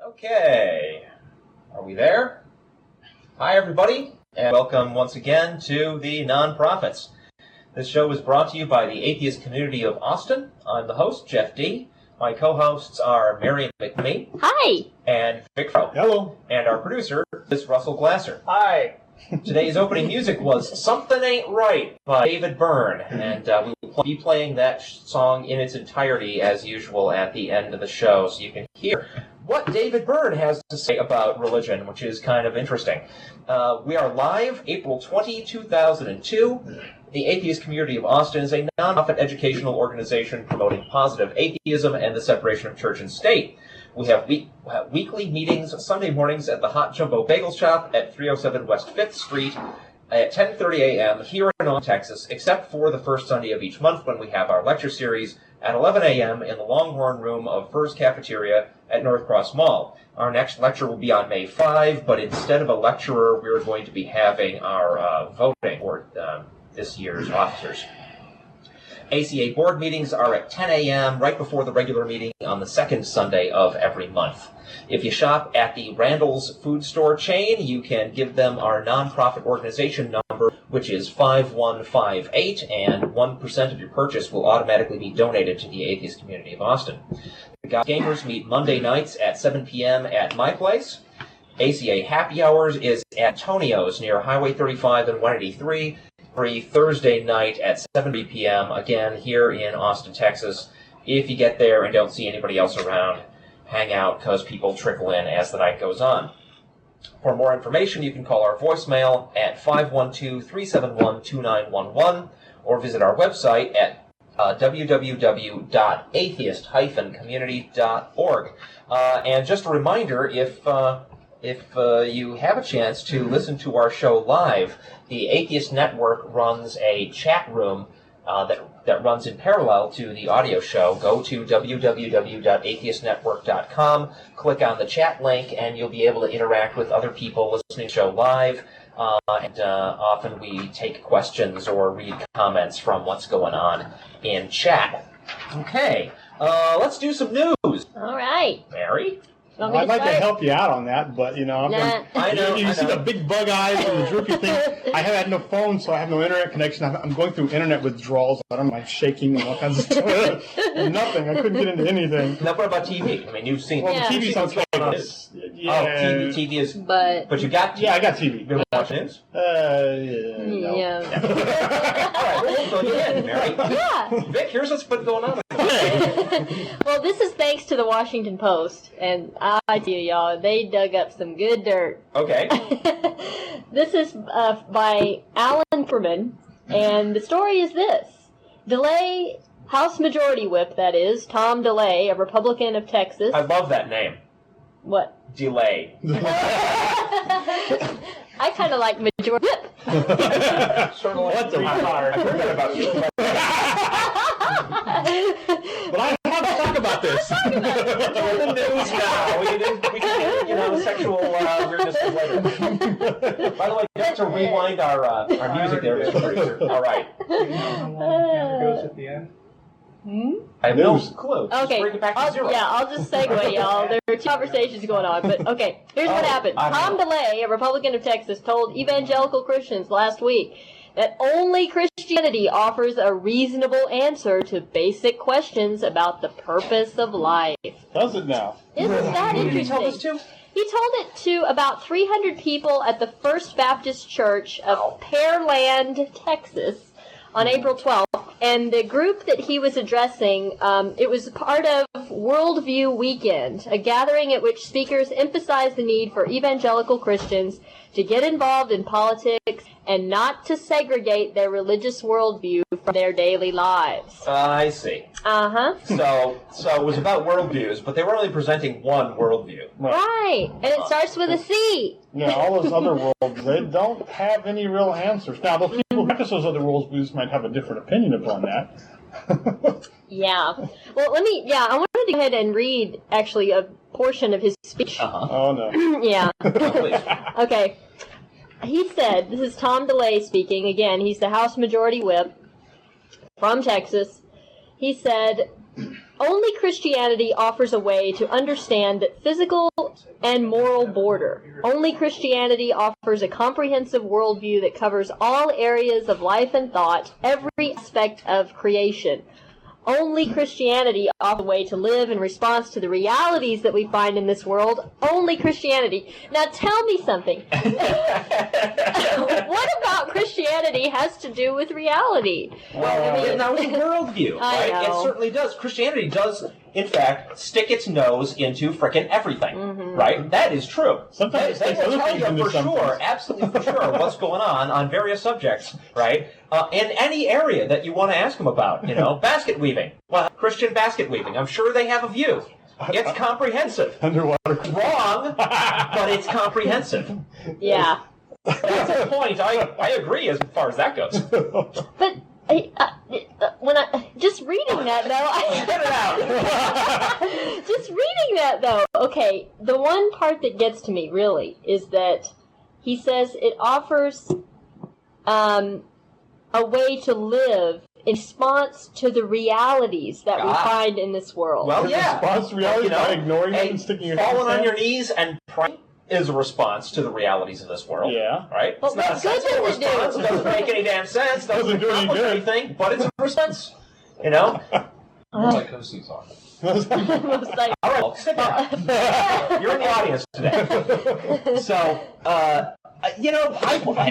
Okay, are we there? Hi everybody, and welcome once again to the Non-Prophets. This show is brought to you by the Atheist Community of Austin. I'm the host, Jeff D. My co-hosts are Mary and McManamee. Hi! And Vic Farrow. Hello. And our producer is Russell Glasser. Hi. Today's opening music was Something Ain't Right by David Byrne, and we will be playing that song in its entirety as usual at the end of the show, so you can hear what David Byrne has to say about religion, which is kind of interesting. We are live April 20, 2002. The Atheist Community of Austin is a non-profit educational organization promoting positive atheism and the separation of church and state. We have weekly meetings Sunday mornings at the Hot Jumbo Bagel Shop at 307 West 5th Street at 10:30 a.m. here in Austin, Texas, except for the first Sunday of each month when we have our lecture series at 11 a.m. in the Longhorn Room of Fur's Cafeteria at North Cross Mall. Our next lecture will be on May 5, but instead of a lecturer, we're going to be having our voting for this year's officers. ACA board meetings are at 10 a.m. right before the regular meeting on the second Sunday of every month. If you shop at the Randall's food store chain, you can give them our nonprofit organization number, which is 5158, and 1% of your purchase will automatically be donated to the Atheist Community of Austin. The Guys Gamers meet Monday nights at 7 p.m. at my place. ACA Happy Hours is at Tonio's near Highway 35 and 183. Every Thursday night at 7:30 p.m., again, here in Austin, Texas. If you get there and don't see anybody else around, hang out, because people trickle in as the night goes on. For more information, you can call our voicemail at 512-371-2911, or visit our website at www.atheist-community.org. And just a reminder, if you have a chance to listen to our show live, the Atheist Network runs a chat room that runs in parallel to the audio show. Go to www.atheistnetwork.com, click on the chat link, and you'll be able to interact with other people listening to the show live. And often we take questions or read comments from what's going on in chat. Okay, let's do some news. All right. Mary? Well, I'd like to help you out on that, but, you know, you see the big bug eyes and the droopy thing. I had no phone, so I have no internet connection. I'm going through internet withdrawals. I don't know, I'm shaking and all kinds of stuff. And nothing. I couldn't get into anything. Now, what about TV? I mean, you've seen... Well, the TV's on campus. Yeah. Oh, TV is... But you got TV. Yeah, I got TV. You been watching news? No. Yeah. All right, we'll fill you in, Mary. Yeah. Vic, here's what's been going on. Well, this is thanks to the Washington Post, and I tell you, y'all, they dug up some good dirt. Okay. This is by Alan Perman, and the story is this. DeLay, House Majority Whip, that is, Tom DeLay, a Republican of Texas. I love that name. What? Delay. I kind of like Majority Whip. Sort of like What's a hard? I heard that about you. But I have to talk about this. We're doing the news now. We can sexual weirdness later. By the way, just to rewind our music there, Mr. Producer. All right. Goes at the end. I have no clue. Just Okay, bring it back to zero. I'll just segue, y'all. There are two conversations going on, but okay. Here's what happened. Tom DeLay, a Republican of Texas, told evangelical Christians last week that only Christianity offers a reasonable answer to basic questions about the purpose of life. Does it now? Isn't that Who did you tell this interesting? to? He told it to about 300 people at the First Baptist Church of Pearland, Texas, on April 12th. And the group that he was addressing, it was part of Worldview Weekend, a gathering at which speakers emphasized the need for evangelical Christians to get involved in politics and not to segregate their religious worldview from their daily lives. I see. Uh-huh. So it was about worldviews, but they were only presenting one worldview. Right. And it starts with a C. Yeah, all those other worldviews, they don't have any real answers. Now, those people who practice those other worldviews might have a different opinion upon that. Yeah. Well, I wanted to go ahead and read, actually, a portion of his speech. Uh-huh. Oh, no. Yeah. Please. Okay. He said, this is Tom DeLay speaking. Again, he's the House Majority Whip from Texas. He said, Only Christianity offers a way to understand that physical and moral border. Only Christianity offers a comprehensive worldview that covers all areas of life and thought, every aspect of creation. Only Christianity offers a way to live in response to the realities that we find in this world. Only Christianity. Now tell me something. What about Christianity has to do with reality? Well, I mean, that was a worldview, right? I know. It certainly does. Christianity does, in fact, stick its nose into frickin' everything, right? That is true. Sometimes they will tell you for sure, things. absolutely for sure, what's going on various subjects, right? In any area that you want to ask them about, basket weaving. Well, Christian basket weaving. I'm sure they have a view. It's comprehensive. Underwater. Wrong, but it's comprehensive. Yeah. That's the point. I agree as far as that goes. But when just reading that though, Get it out. just reading that though. Okay, the one part that gets to me really is that he says it offers a way to live in response to the realities that we find in this world. Well, yeah. Response to reality by ignoring them and sticking your hands falling on down? your knees and praying is a response to the realities of this world. Yeah. Right? But It's not a what good sensible does it do? response. It doesn't make any damn sense. Doesn't do any accomplish good. anything, but it's a response. Psychosis on. Most likely. All right, sit down. You're in the audience today. So, I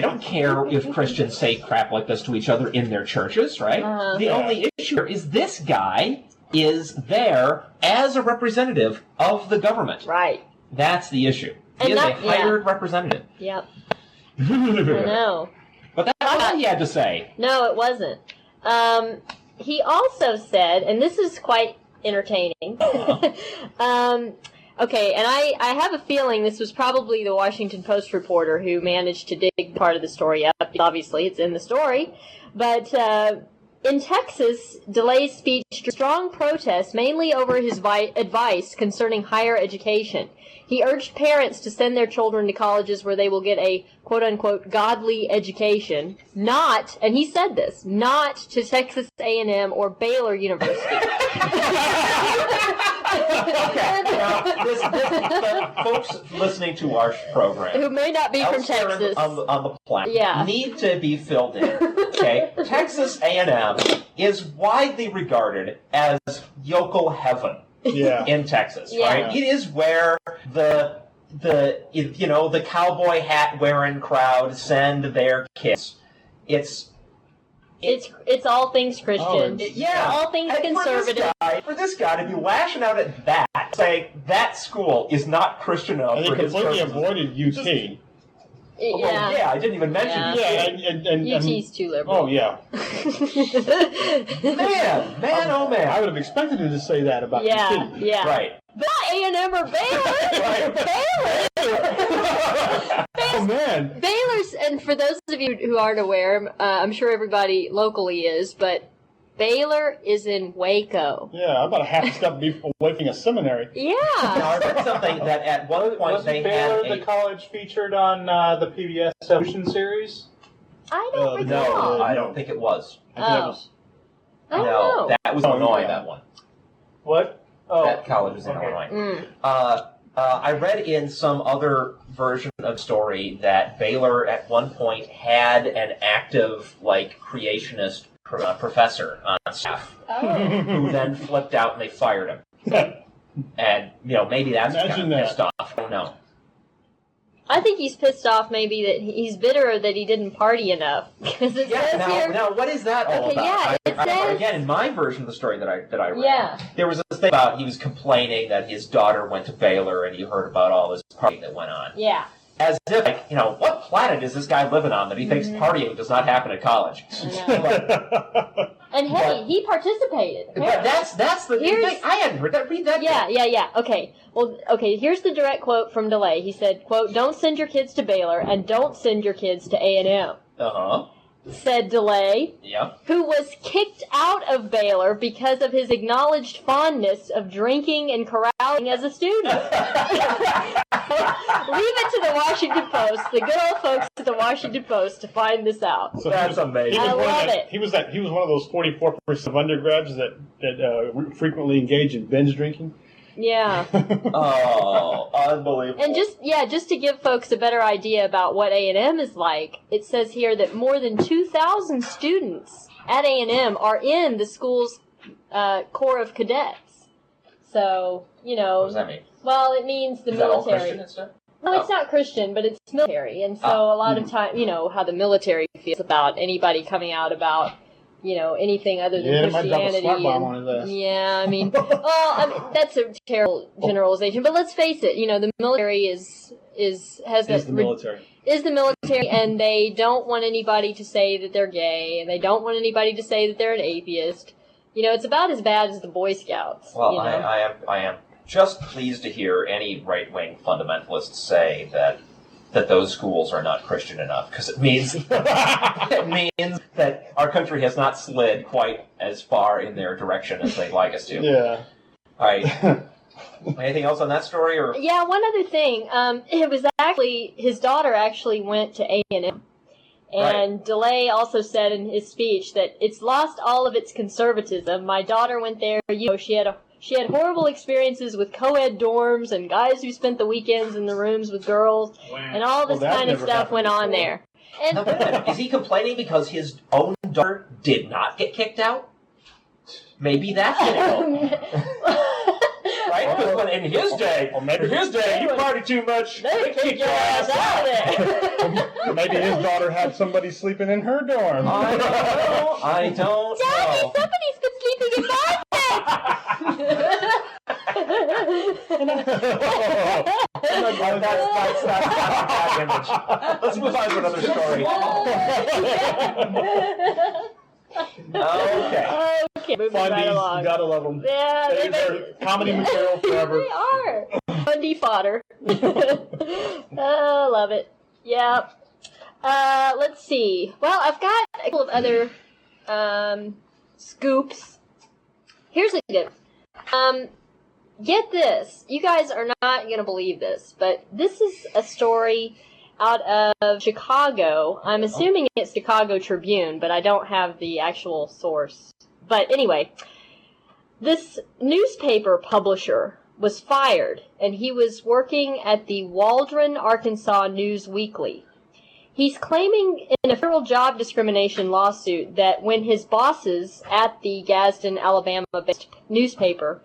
don't care if Christians say crap like this to each other in their churches, right? The only issue here is this guy is there as a representative of the government. Right. That's the issue. He And is that- a hired representative. Yep. I know. But that's all he had to say. No, it wasn't. He also said, and this is quite entertaining. Okay, and I have a feeling this was probably the Washington Post reporter who managed to dig part of the story up. Obviously, it's in the story. But in Texas, DeLay's speech drew strong protests, mainly over his advice concerning higher education. He urged parents to send their children to colleges where they will get a quote-unquote godly education, not, and he said this, not to Texas A&M or Baylor University. Okay, now, the folks listening to our program, Who may not be from elsewhere Texas. on the planet, Yeah. need to be filled in. Okay, Texas A&M is widely regarded as yokel heaven in Texas, right? It is where the cowboy hat wearing crowd send their kids. It's all things Christian. All things And conservative. For this guy to be lashing out at that, saying that school is not Christian enough And for he his completely purposes. avoided UT. I didn't even mention UT. UT's too liberal. Oh, yeah. Man, oh man. I would have expected him to say that about Yeah, UT. yeah. Right. Not A&M or Baylor. Baylor. Oh, man. Baylor's, and for those of you who aren't aware, I'm sure everybody locally is, but Baylor is in Waco. Yeah, about a half a step away from a seminary. Yeah. Now, I read something that at one point Wasn't they Baylor had the college featured on the PBS Evolution series? I don't No, recall. I don't think it was. Oh. I don't No, know. that was Illinois, that one. What? Oh. That college was in Illinois. I read in some other version of the story that Baylor at one point had an active, creationist professor on staff who then flipped out and they fired him. And, maybe that's kind of pissed off. I don't know. I think he's pissed off maybe that he's bitter that he didn't party enough. Because it says here... Now, what is that all about? Yeah, it says... Again, in my version of the story that I read, Yeah. there was this thing about he was complaining that his daughter went to Baylor and he heard about all this partying that went on. Yeah. As if, what planet is this guy living on that he thinks partying does not happen at college? And hey, he participated. But that's the thing. I hadn't heard that. Read that. Yeah. Okay. Well, here's the direct quote from DeLay. He said, quote, "Don't send your kids to Baylor and don't send your kids to A&M." Uh-huh. Said DeLay, who was kicked out of Baylor because of his acknowledged fondness of drinking and carousing as a student. Leave it to the Washington Post, the good old folks at the Washington Post, to find this out. So That's amazing. I love it. He was one of those 44% of undergrads that frequently engage in binge drinking. Yeah. Oh, unbelievable. And just to give folks a better idea about what A&M is like, it says here that more than 2,000 students at A&M are in the school's Corps of Cadets. So, What does that mean? Well, it means the Is that all military. Christian and stuff? No, it's not Christian, but it's military. And so a lot of time, how the military feels about anybody coming out about, anything other than Christianity. Might drop a smart bomb on his ass. Yeah, that's a terrible generalization. But let's face it, the military is the military, and they don't want anybody to say that they're gay, and they don't want anybody to say that they're an atheist. It's about as bad as the Boy Scouts. Well, I am just pleased to hear any right-wing fundamentalists say that those schools are not Christian enough, because it means that our country has not slid quite as far in their direction as they'd like us to. Yeah. All right. Anything else on that story? Or Yeah, one other thing. It was actually, his daughter actually went to A&M. And DeLay also said in his speech that it's lost all of its conservatism. My daughter went there, she had horrible experiences with co-ed dorms and guys who spent the weekends in the rooms with girls, and all this kind of stuff went on there. And is he complaining because his own daughter did not get kicked out? Maybe that's it. Right? Because when in his day, you party too much, they kick your ass out of there. Maybe his daughter had somebody sleeping in her dorm. I don't Daddy, know. somebody's been sleeping in my bed. That's not that image. Let's move on to another story. Okay, moving Fundies, right along. you gotta love them. Yeah, They're comedy material forever. They are. Fundy fodder. Oh, love it. Yeah. Let's see. Well, I've got a couple of other scoops. Here's a good one. Get this. You guys are not going to believe this, but this is a story out of Chicago. I'm assuming it's Chicago Tribune, but I don't have the actual source. But anyway, this newspaper publisher was fired, and he was working at the Waldron, Arkansas News Weekly. He's claiming in a federal job discrimination lawsuit that when his bosses at the Gadsden, Alabama-based newspaper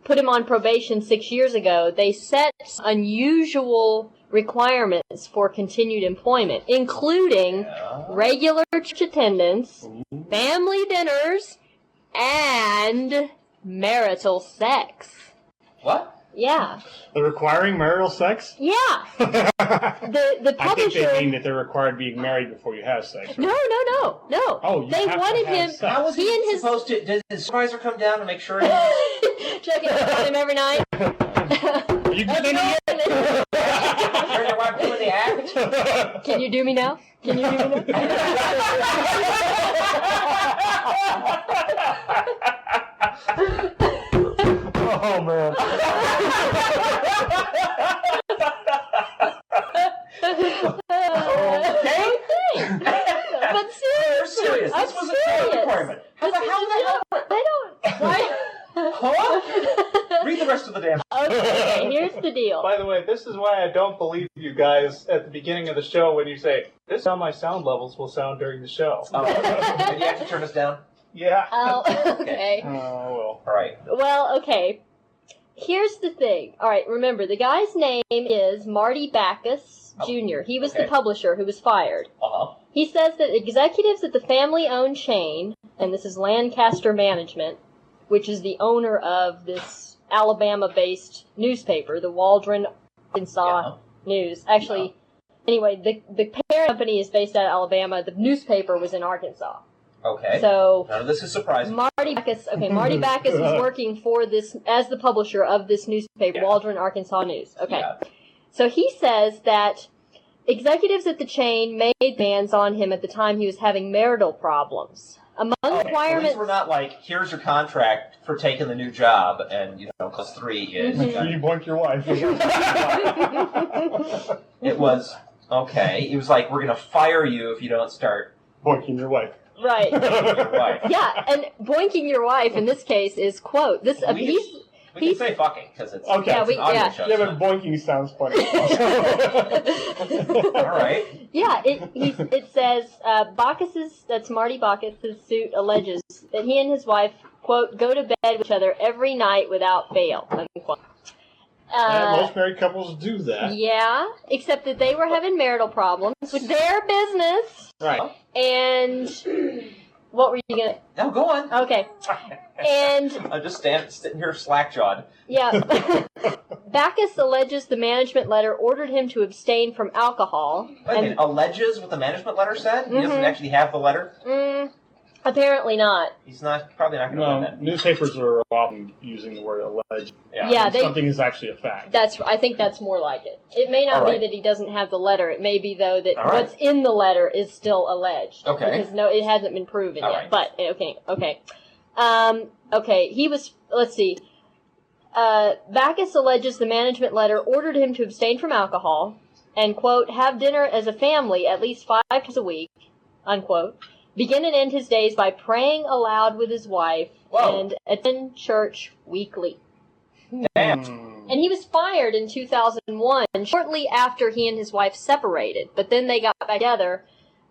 put him on probation 6 years ago, they set unusual requirements for continued employment, including regular church attendance, family dinners, and marital sex. What? Yeah. They're requiring marital sex? Yeah. The publisher. I think they mean that they're required to be married before you have sex. Right? No. Oh, you they have wanted to have him. sex. How was he supposed to? Did his supervisor come down to make sure? Checking on him every night. You can do it. You're your wife doing the act. Can you do me now? Can you do me now? Oh, man. Okay. But You're serious. This was a job requirement. How the hell? They don't. Why? Huh? Read the rest of the damn. Okay, here's the deal. By the way, this is why I don't believe you guys at the beginning of the show when you say, this is how my sound levels will sound during the show. Oh, did you have to turn us down? Yeah. Oh, okay. Oh, well. All right. Well, okay. Here's the thing. All right, remember, the guy's name is Marty Backus Jr. He was the publisher who was fired. Uh-huh. He says that executives at the family-owned chain, and this is Lancaster Management, which is the owner of this Alabama-based newspaper, the Waldron, Arkansas News. Actually, anyway, the parent company is based out of Alabama. The newspaper was in Arkansas. Okay. So none of this is surprising. Marty Backus was working for this as the publisher of this newspaper, Waldron, Arkansas News. Okay. Yeah. So he says that executives at the chain made demands on him at the time he was having marital problems. Among At requirements... least we're not like, here's your contract for taking the new job, and, plus 3 is... Make sure you boink your wife. It was, okay, it was like, we're going to fire you if you don't start... Boinking your wife. Right. your wife. Yeah, and boinking your wife in this case is, quote, this We can say fucking, because it's, okay. it's an audio show. Yeah, but boinking sounds funny. All right. Yeah, it says, Bacchus's, that's Marty Bacchus's suit alleges that he and his wife, quote, go to bed with each other every night without fail, unquote. Most married couples do that. Yeah, except that they were having marital problems with their business. Right. And what were you going to... No, go on. Okay. And... I'm just sitting here slack-jawed. Yeah. Bacchus alleges the management letter ordered him to abstain from alcohol. Wait a minute, alleges what the management letter said? He doesn't actually have the letter? Apparently not. He's probably not going to win that. Newspapers are often using the word alleged. Yeah, something is actually a fact. I think that's more like it. It may not be that he doesn't have the letter. It may be, though, that what's in the letter is still alleged. Okay. Because, no, it hasn't been proven yet. Right. But, okay. He was, let's see. Bacchus alleges the management letter ordered him to abstain from alcohol and, quote, have dinner as a family at least 5 times a week, unquote. Begin and end his days by praying aloud with his wife and attend church weekly. Damn. And he was fired in 2001, shortly after he and his wife separated. But then they got back together.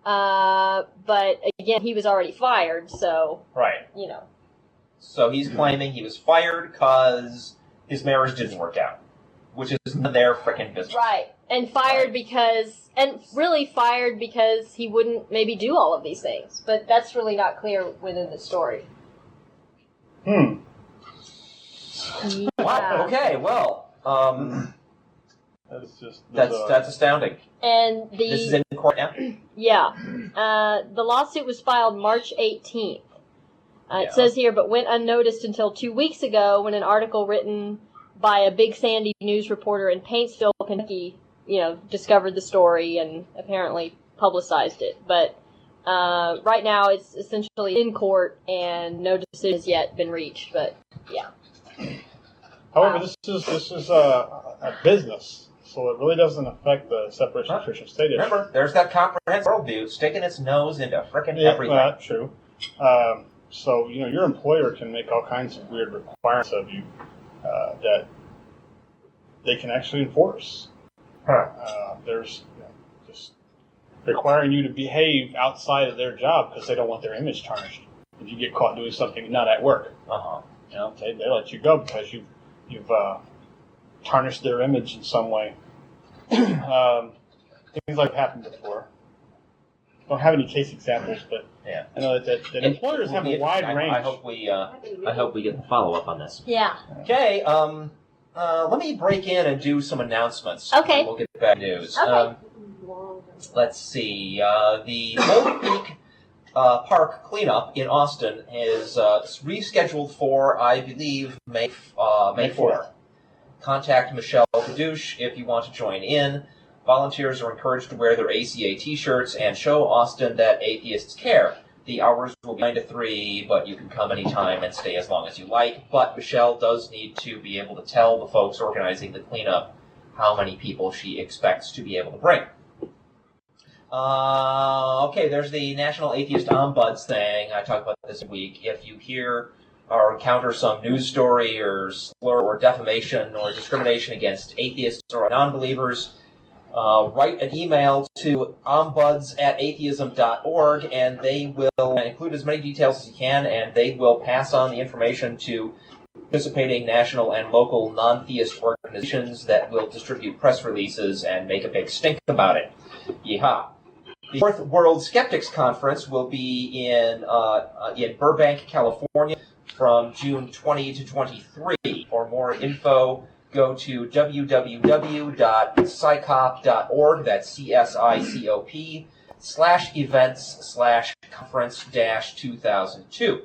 But again, he was already fired, so... Right. So he's claiming he was fired because his marriage didn't work out. Which is none of their frickin' business. Right. And fired because... And really fired because he wouldn't maybe do all of these things. But that's really not clear within the story. Wow. Okay, well... That's astounding. And this is in court now? Yeah. The lawsuit was filed March 18th. It says here, but went unnoticed until 2 weeks ago when an article written by a Big Sandy news reporter in Paintsville, Kentucky, discovered the story and apparently publicized it. But right now it's essentially in court and no decision has yet been reached. But yeah. However, this is a business, so it really doesn't affect the separation of church and state. Remember, there's that comprehensive worldview sticking its nose into frickin' everything. Yeah, true. So your employer can make all kinds of weird requirements of you that they can actually enforce. There's just requiring you to behave outside of their job because they don't want their image tarnished. If you get caught doing something not at work, they let you go because you've tarnished their image in some way. Things like happened before. Don't have any case examples, but I know that employers have a wide range. I hope we get the follow up on this. Yeah. Okay. Let me break in and do some announcements. Okay. We'll get back to news. Okay. Let's see. The Golden Peak Park cleanup in Austin is rescheduled for, I believe, May 4th. Contact Michelle Kadouche if you want to join in. Volunteers are encouraged to wear their ACA t-shirts and show Austin that atheists care. The hours will be 9 to 3, but you can come anytime and stay as long as you like. But Michelle does need to be able to tell the folks organizing the cleanup how many people she expects to be able to bring. Okay, there's the National Atheist Ombuds thing. I talked about this week. If you hear or encounter some news story or slur or defamation or discrimination against atheists or non-believers, write an email to ombuds@atheism.org, and they will include as many details as you can, and they will pass on the information to participating national and local non-theist organizations that will distribute press releases and make a big stink about it. Yeehaw. The Fourth World Skeptics Conference will be in Burbank, California from June 20 to 23. For more info, go to www.scicop.org, that's CSICOP, /events/conference-2002.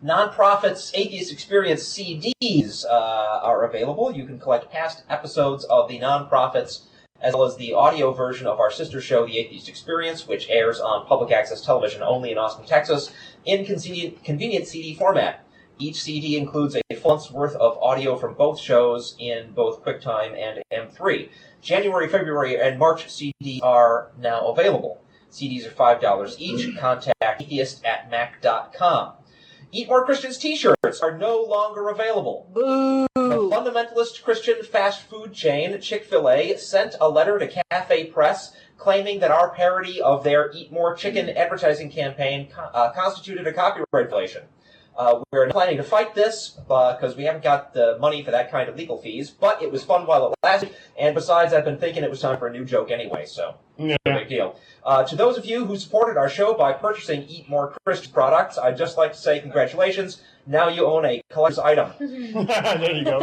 NonProphets Atheist Experience CDs are available. You can collect past episodes of the NonProphets as well as the audio version of our sister show, The Atheist Experience, which airs on public access television only in Austin, Texas, in convenient CD format. Each CD includes a full month's worth of audio from both shows in both QuickTime and M3. January, February, and March CDs are now available. CDs are $5 each. Contact atheist@mac.com. Eat More Christians t-shirts are no longer available. Boo! The fundamentalist Christian fast food chain, Chick-fil-A, sent a letter to Cafe Press claiming that our parody of their Eat More Chicken advertising campaign constituted a copyright violation. We're planning to fight this because we haven't got the money for that kind of legal fees, but it was fun while it lasted, and besides, I've been thinking it was time for a new joke anyway, so no big deal. To those of you who supported our show by purchasing Eat More Christian products, I'd just like to say congratulations. Now you own a collector's item. There you go.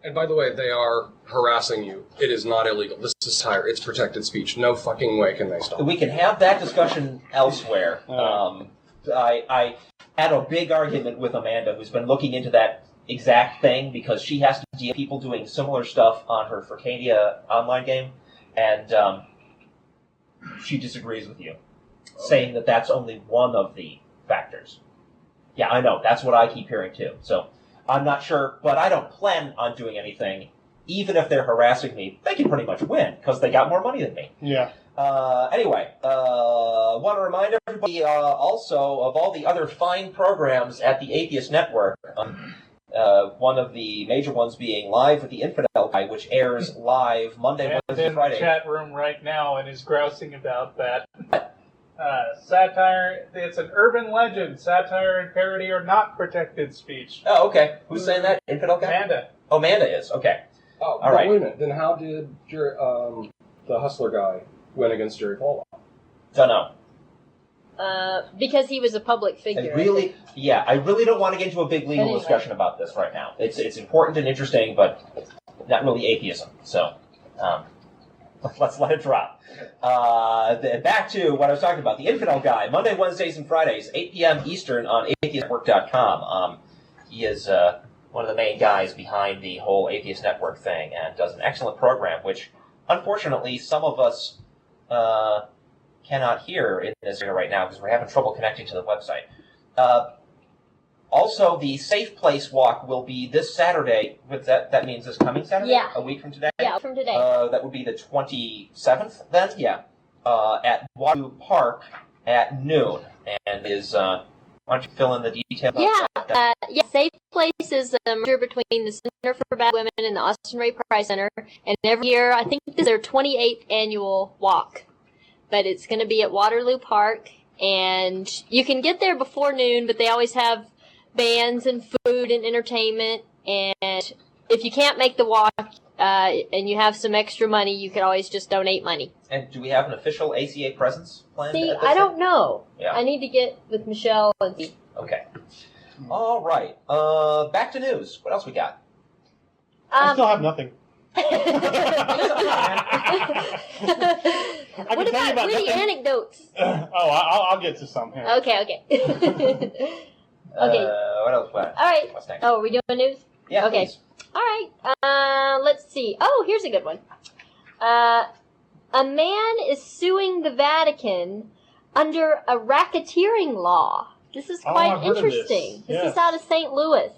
And by the way, they are harassing you. It is not illegal. This is satire. It's protected speech. No fucking way can they stop. We can have that discussion elsewhere. I had a big argument with Amanda, who's been looking into that exact thing, because she has to deal with people doing similar stuff on her Furcadia online game, and she disagrees with you, saying that that's only one of the factors. Yeah, I know. That's what I keep hearing, too. So I'm not sure, but I don't plan on doing anything. Even if they're harassing me, they can pretty much win, because they got more money than me. Yeah. Anyway, want to remind everybody also of all the other fine programs at the Atheist Network. One of the major ones being Live with the Infidel Guy, which airs live Monday, Wednesday, Friday. In the chat room right now and is grousing about that. Satire, it's an urban legend. Satire and parody are not protected speech. Oh, okay. Who's saying that? Infidel Guy? Amanda. Oh, Amanda is. Okay. Oh, all right. Wait a minute. Then how did the Hustler guy win against Jerry Falwell? Don't know. Because he was a public figure. I really don't want to get into a big legal discussion about this right now. It's important and interesting, but not really atheism. So, let's let it drop. Back to what I was talking about. The Infidel Guy, Monday, Wednesdays, and Fridays, 8 p.m. Eastern on atheistnetwork.com. He is one of the main guys behind the whole Atheist Network thing and does an excellent program, which, unfortunately, some of us cannot hear in this area right now because we're having trouble connecting to the website. Also, the Safe Place Walk will be this Saturday. That means this coming Saturday? Yeah. A week from today? Yeah, from today. That would be the 27th then? Yeah. At Waterloo Park at noon. And is, why don't you fill in the details? Yeah, Safe Place is a merger between the Center for Bad Women and the Austin Ray Price Center. And every year, I think this is their 28th annual walk. But it's going to be at Waterloo Park. And you can get there before noon, but they always have bands and food and entertainment. And if you can't make the walk and you have some extra money, you can always just donate money. And do we have an official ACA presence planned? See, I don't know. Yeah. I need to get with Michelle and see. Okay. All right. Back to news. What else we got? I still have nothing. What about witty anecdotes? I'll get to some here. Okay. Okay. What else? All right. What's next? Oh, are we doing news? Yeah. Okay. Please. All right. Let's see. Oh, here's a good one. A man is suing the Vatican under a racketeering law. This is quite I've heard of this. interesting. Yes. This is out of St. Louis.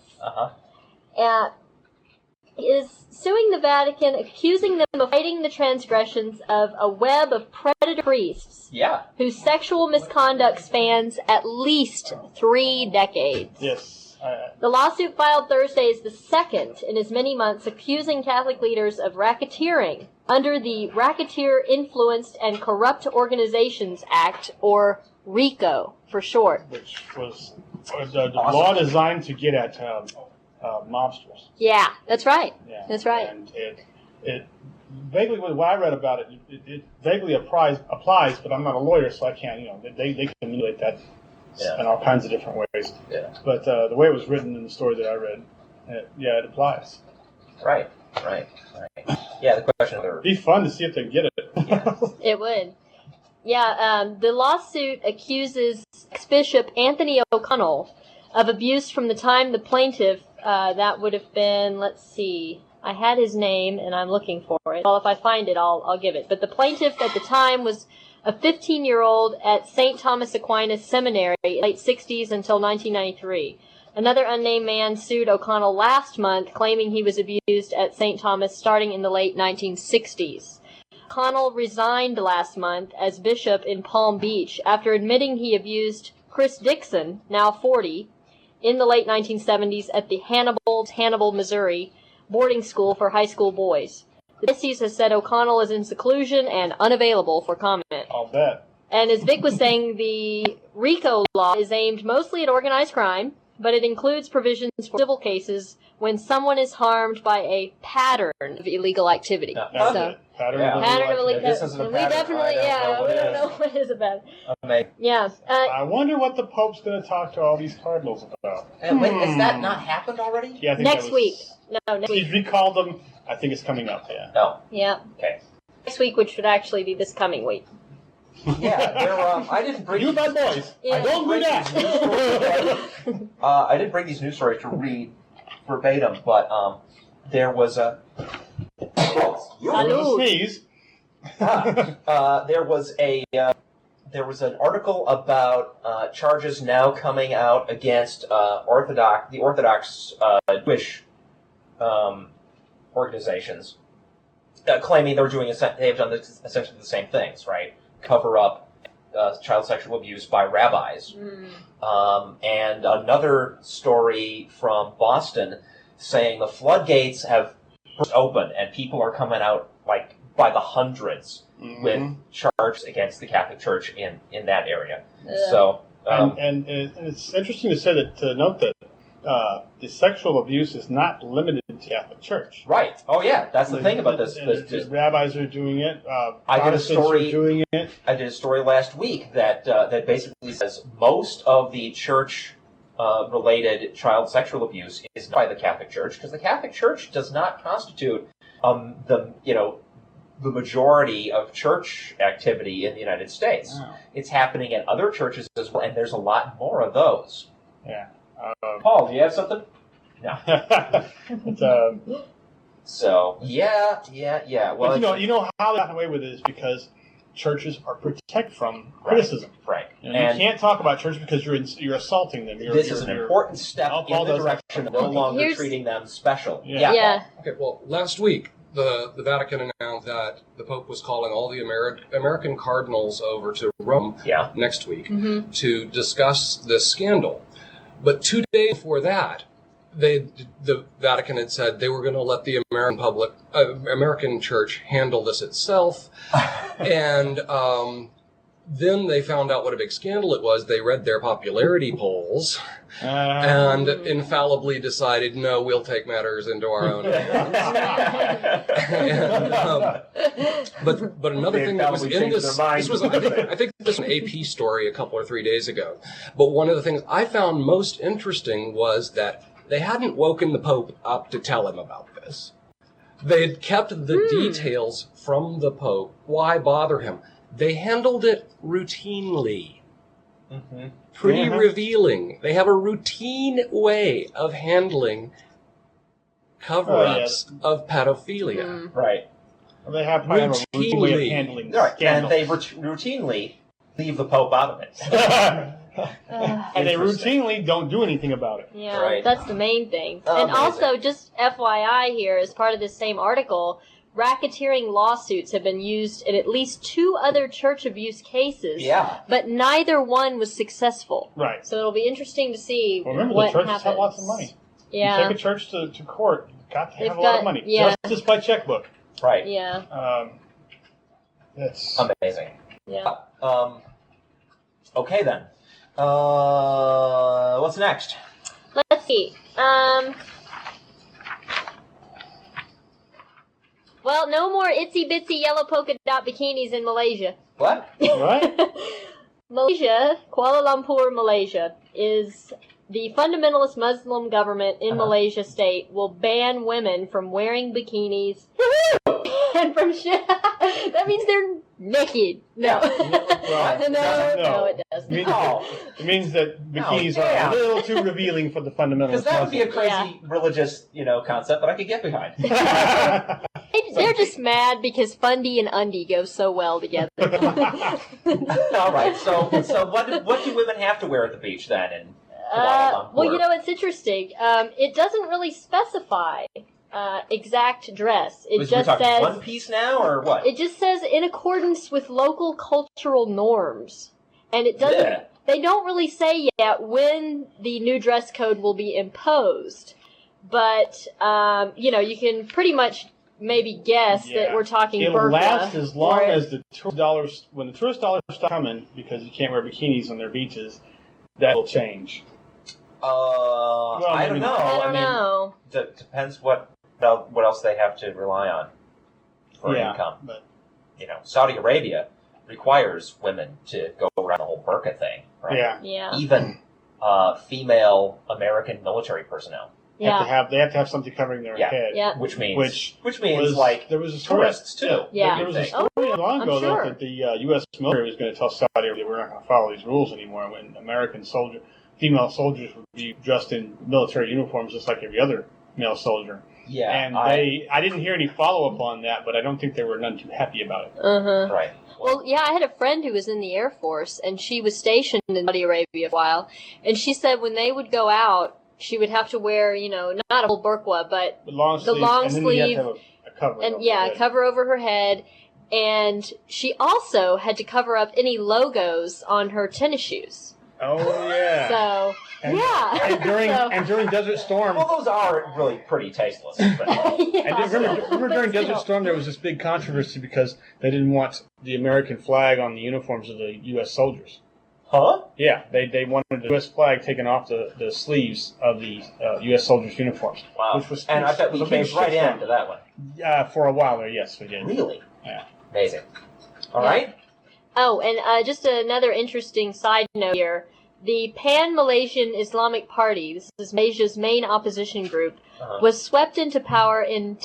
Is suing the Vatican, accusing them of fighting the transgressions of a web of predator priests. Yeah. Whose sexual misconduct spans at least 3 decades. Yes. The lawsuit filed Thursday is the second in as many months, accusing Catholic leaders of racketeering under the Racketeer Influenced and Corrupt Organizations Act, or RICO for short. Which was the law designed to get at mobsters. Yeah, that's right. Yeah. That's right. And it vaguely, what I read about it vaguely applies, but I'm not a lawyer, so I can't, they can manipulate that in all kinds of different ways. Yeah. But the way it was written in the story that I read, it applies. Right. Yeah, the question of It'd be fun to see if they get it. Yeah. It would. Yeah, the lawsuit accuses ex-bishop Anthony O'Connell of abuse from the time the plaintiff, that would have been, let's see, I had his name, and I'm looking for it. Well, if I find it, I'll give it. But the plaintiff at the time was a 15-year-old at St. Thomas Aquinas Seminary, late 60s until 1993. Another unnamed man sued O'Connell last month, claiming he was abused at St. Thomas starting in the late 1960s. O'Connell resigned last month as bishop in Palm Beach after admitting he abused Chris Dixon, now 40, in the late 1970s at the Hannibal, Missouri, boarding school for high school boys. The diocese has said O'Connell is in seclusion and unavailable for comment. I'll bet. And as Vic was saying, the RICO law is aimed mostly at organized crime, but it includes provisions for civil cases when someone is harmed by a pattern of illegal activity. Pattern of illegal This isn't a we pattern. definitely, we don't know what is about. Yeah. I wonder what the Pope's going to talk to all these cardinals about. Wait, has that not happened already? Yeah, I think next week. No, next week. He's recalled them. I think it's coming up, yeah. No. Yeah. Okay. Next week, which would actually be this coming week. Yeah, I didn't bring you bad boys. Yeah. I don't do that. I didn't bring these news stories to read verbatim, but there was a. Salud. Sneeze. There was an article about charges now coming out against the Orthodox Jewish organizations, claiming they've done essentially the same things, right? Cover up child sexual abuse by rabbis. And another story from Boston saying the floodgates have burst open and people are coming out like by the hundreds with charges against the Catholic Church in that area. So, and it's interesting to note that the sexual abuse is not limited to the Catholic Church. Right. Oh, yeah. That's the thing about this. The rabbis are doing it. I did a story. Are doing it. I did a story last week that basically says most of the church-related child sexual abuse is by the Catholic Church because the Catholic Church does not constitute the majority of church activity in the United States. Wow. It's happening at other churches as well, and there's a lot more of those. Yeah. Paul, do you have something? No. So yeah. Well, but you know how they got away with it is because churches are protected from criticism. Right. And you can't talk about churches because you're assaulting them. This is an important step in the direction of no longer treating them special. Yeah. Okay, well, last week, the Vatican announced that the Pope was calling all the American cardinals over to Rome next week to discuss this scandal. But 2 days before that, the Vatican had said they were going to let the American Church handle this itself, and then they found out what a big scandal it was. They read their popularity polls and infallibly decided, no, we'll take matters into our own hands. But another thing that was in this was, I think this was an AP story a couple or 3 days ago. But one of the things I found most interesting was that they hadn't woken the Pope up to tell him about this. They had kept the details from the Pope. Why bother him? They handled it routinely. Pretty revealing. They have a routine way of handling cover-ups of pedophilia. Right. Well, they have a routine way of handling right. scandals. And they routinely leave the Pope out of it. And they routinely don't do anything about it. Yeah, right. That's the main thing. Oh, and also, just FYI here, as part of this same article, racketeering lawsuits have been used in at least 2 other church abuse cases, but neither one was successful. Right. So it'll be interesting to see remember, what the churches happens. have lots of money. Yeah. You take a church to court, you've got to have a lot of money. Just by checkbook. Right. Yeah. That's amazing. Yeah. Okay, then. What's next? Let's see. Well, no more itsy-bitsy yellow polka dot bikinis in Malaysia. What? Right? Malaysia, Kuala Lumpur, Malaysia, is the fundamentalist Muslim government in Malaysia state will ban women from wearing bikinis man from that means they're naked. No. No, it doesn't. It means that bikinis are a little too revealing for the fundamentalist. Because that would be a crazy religious, concept that I could get behind. They're just mad because fundy and undie go so well together. All right. So what do women have to wear at the beach then? And well, it's interesting. It doesn't really specify exact dress. It just says one piece now, or what? It just says in accordance with local cultural norms, and it doesn't. Yeah. They don't really say yet when the new dress code will be imposed, but you can pretty much maybe guess that we're talking. It'll last as long as the tourist dollars. When the tourist dollars start coming, because you can't wear bikinis on their beaches, that will change. I don't know. I don't know. Depends what else they have to rely on for income. But Saudi Arabia requires women to go around the whole burqa thing, right? Yeah. Even female American military personnel. They have to have something covering their head. Yeah. Which means like there was a tourists too. Yeah. There was a story long ago that the U.S. military was going to tell Saudi Arabia we're not going to follow these rules anymore. When female soldiers would be dressed in military uniforms just like every other male soldier. Yeah. And I didn't hear any follow up on that, but I don't think they were none too happy about it. Right. Well, I had a friend who was in the Air Force, and she was stationed in Saudi Arabia for a while, and she said when they would go out, she would have to wear, not a full burqa, but the long sleeve, and then you have to have a cover. And cover over her head, and she also had to cover up any logos on her tennis shoes. Oh yeah. So and during Desert Storm. Well, those are really pretty tasteless. But. And remember during Desert Storm there was this big controversy because they didn't want the American flag on the uniforms of the U.S. soldiers. Huh? Yeah, they wanted the U.S. flag taken off the sleeves of the U.S. soldiers' uniforms. Wow. And I bet we came right into that one. For a while there, yes, we did. Really? Yeah. Amazing. All right. Oh, and just another interesting side note here. The Pan-Malaysian Islamic Party, this is Malaysia's main opposition group, was swept into power in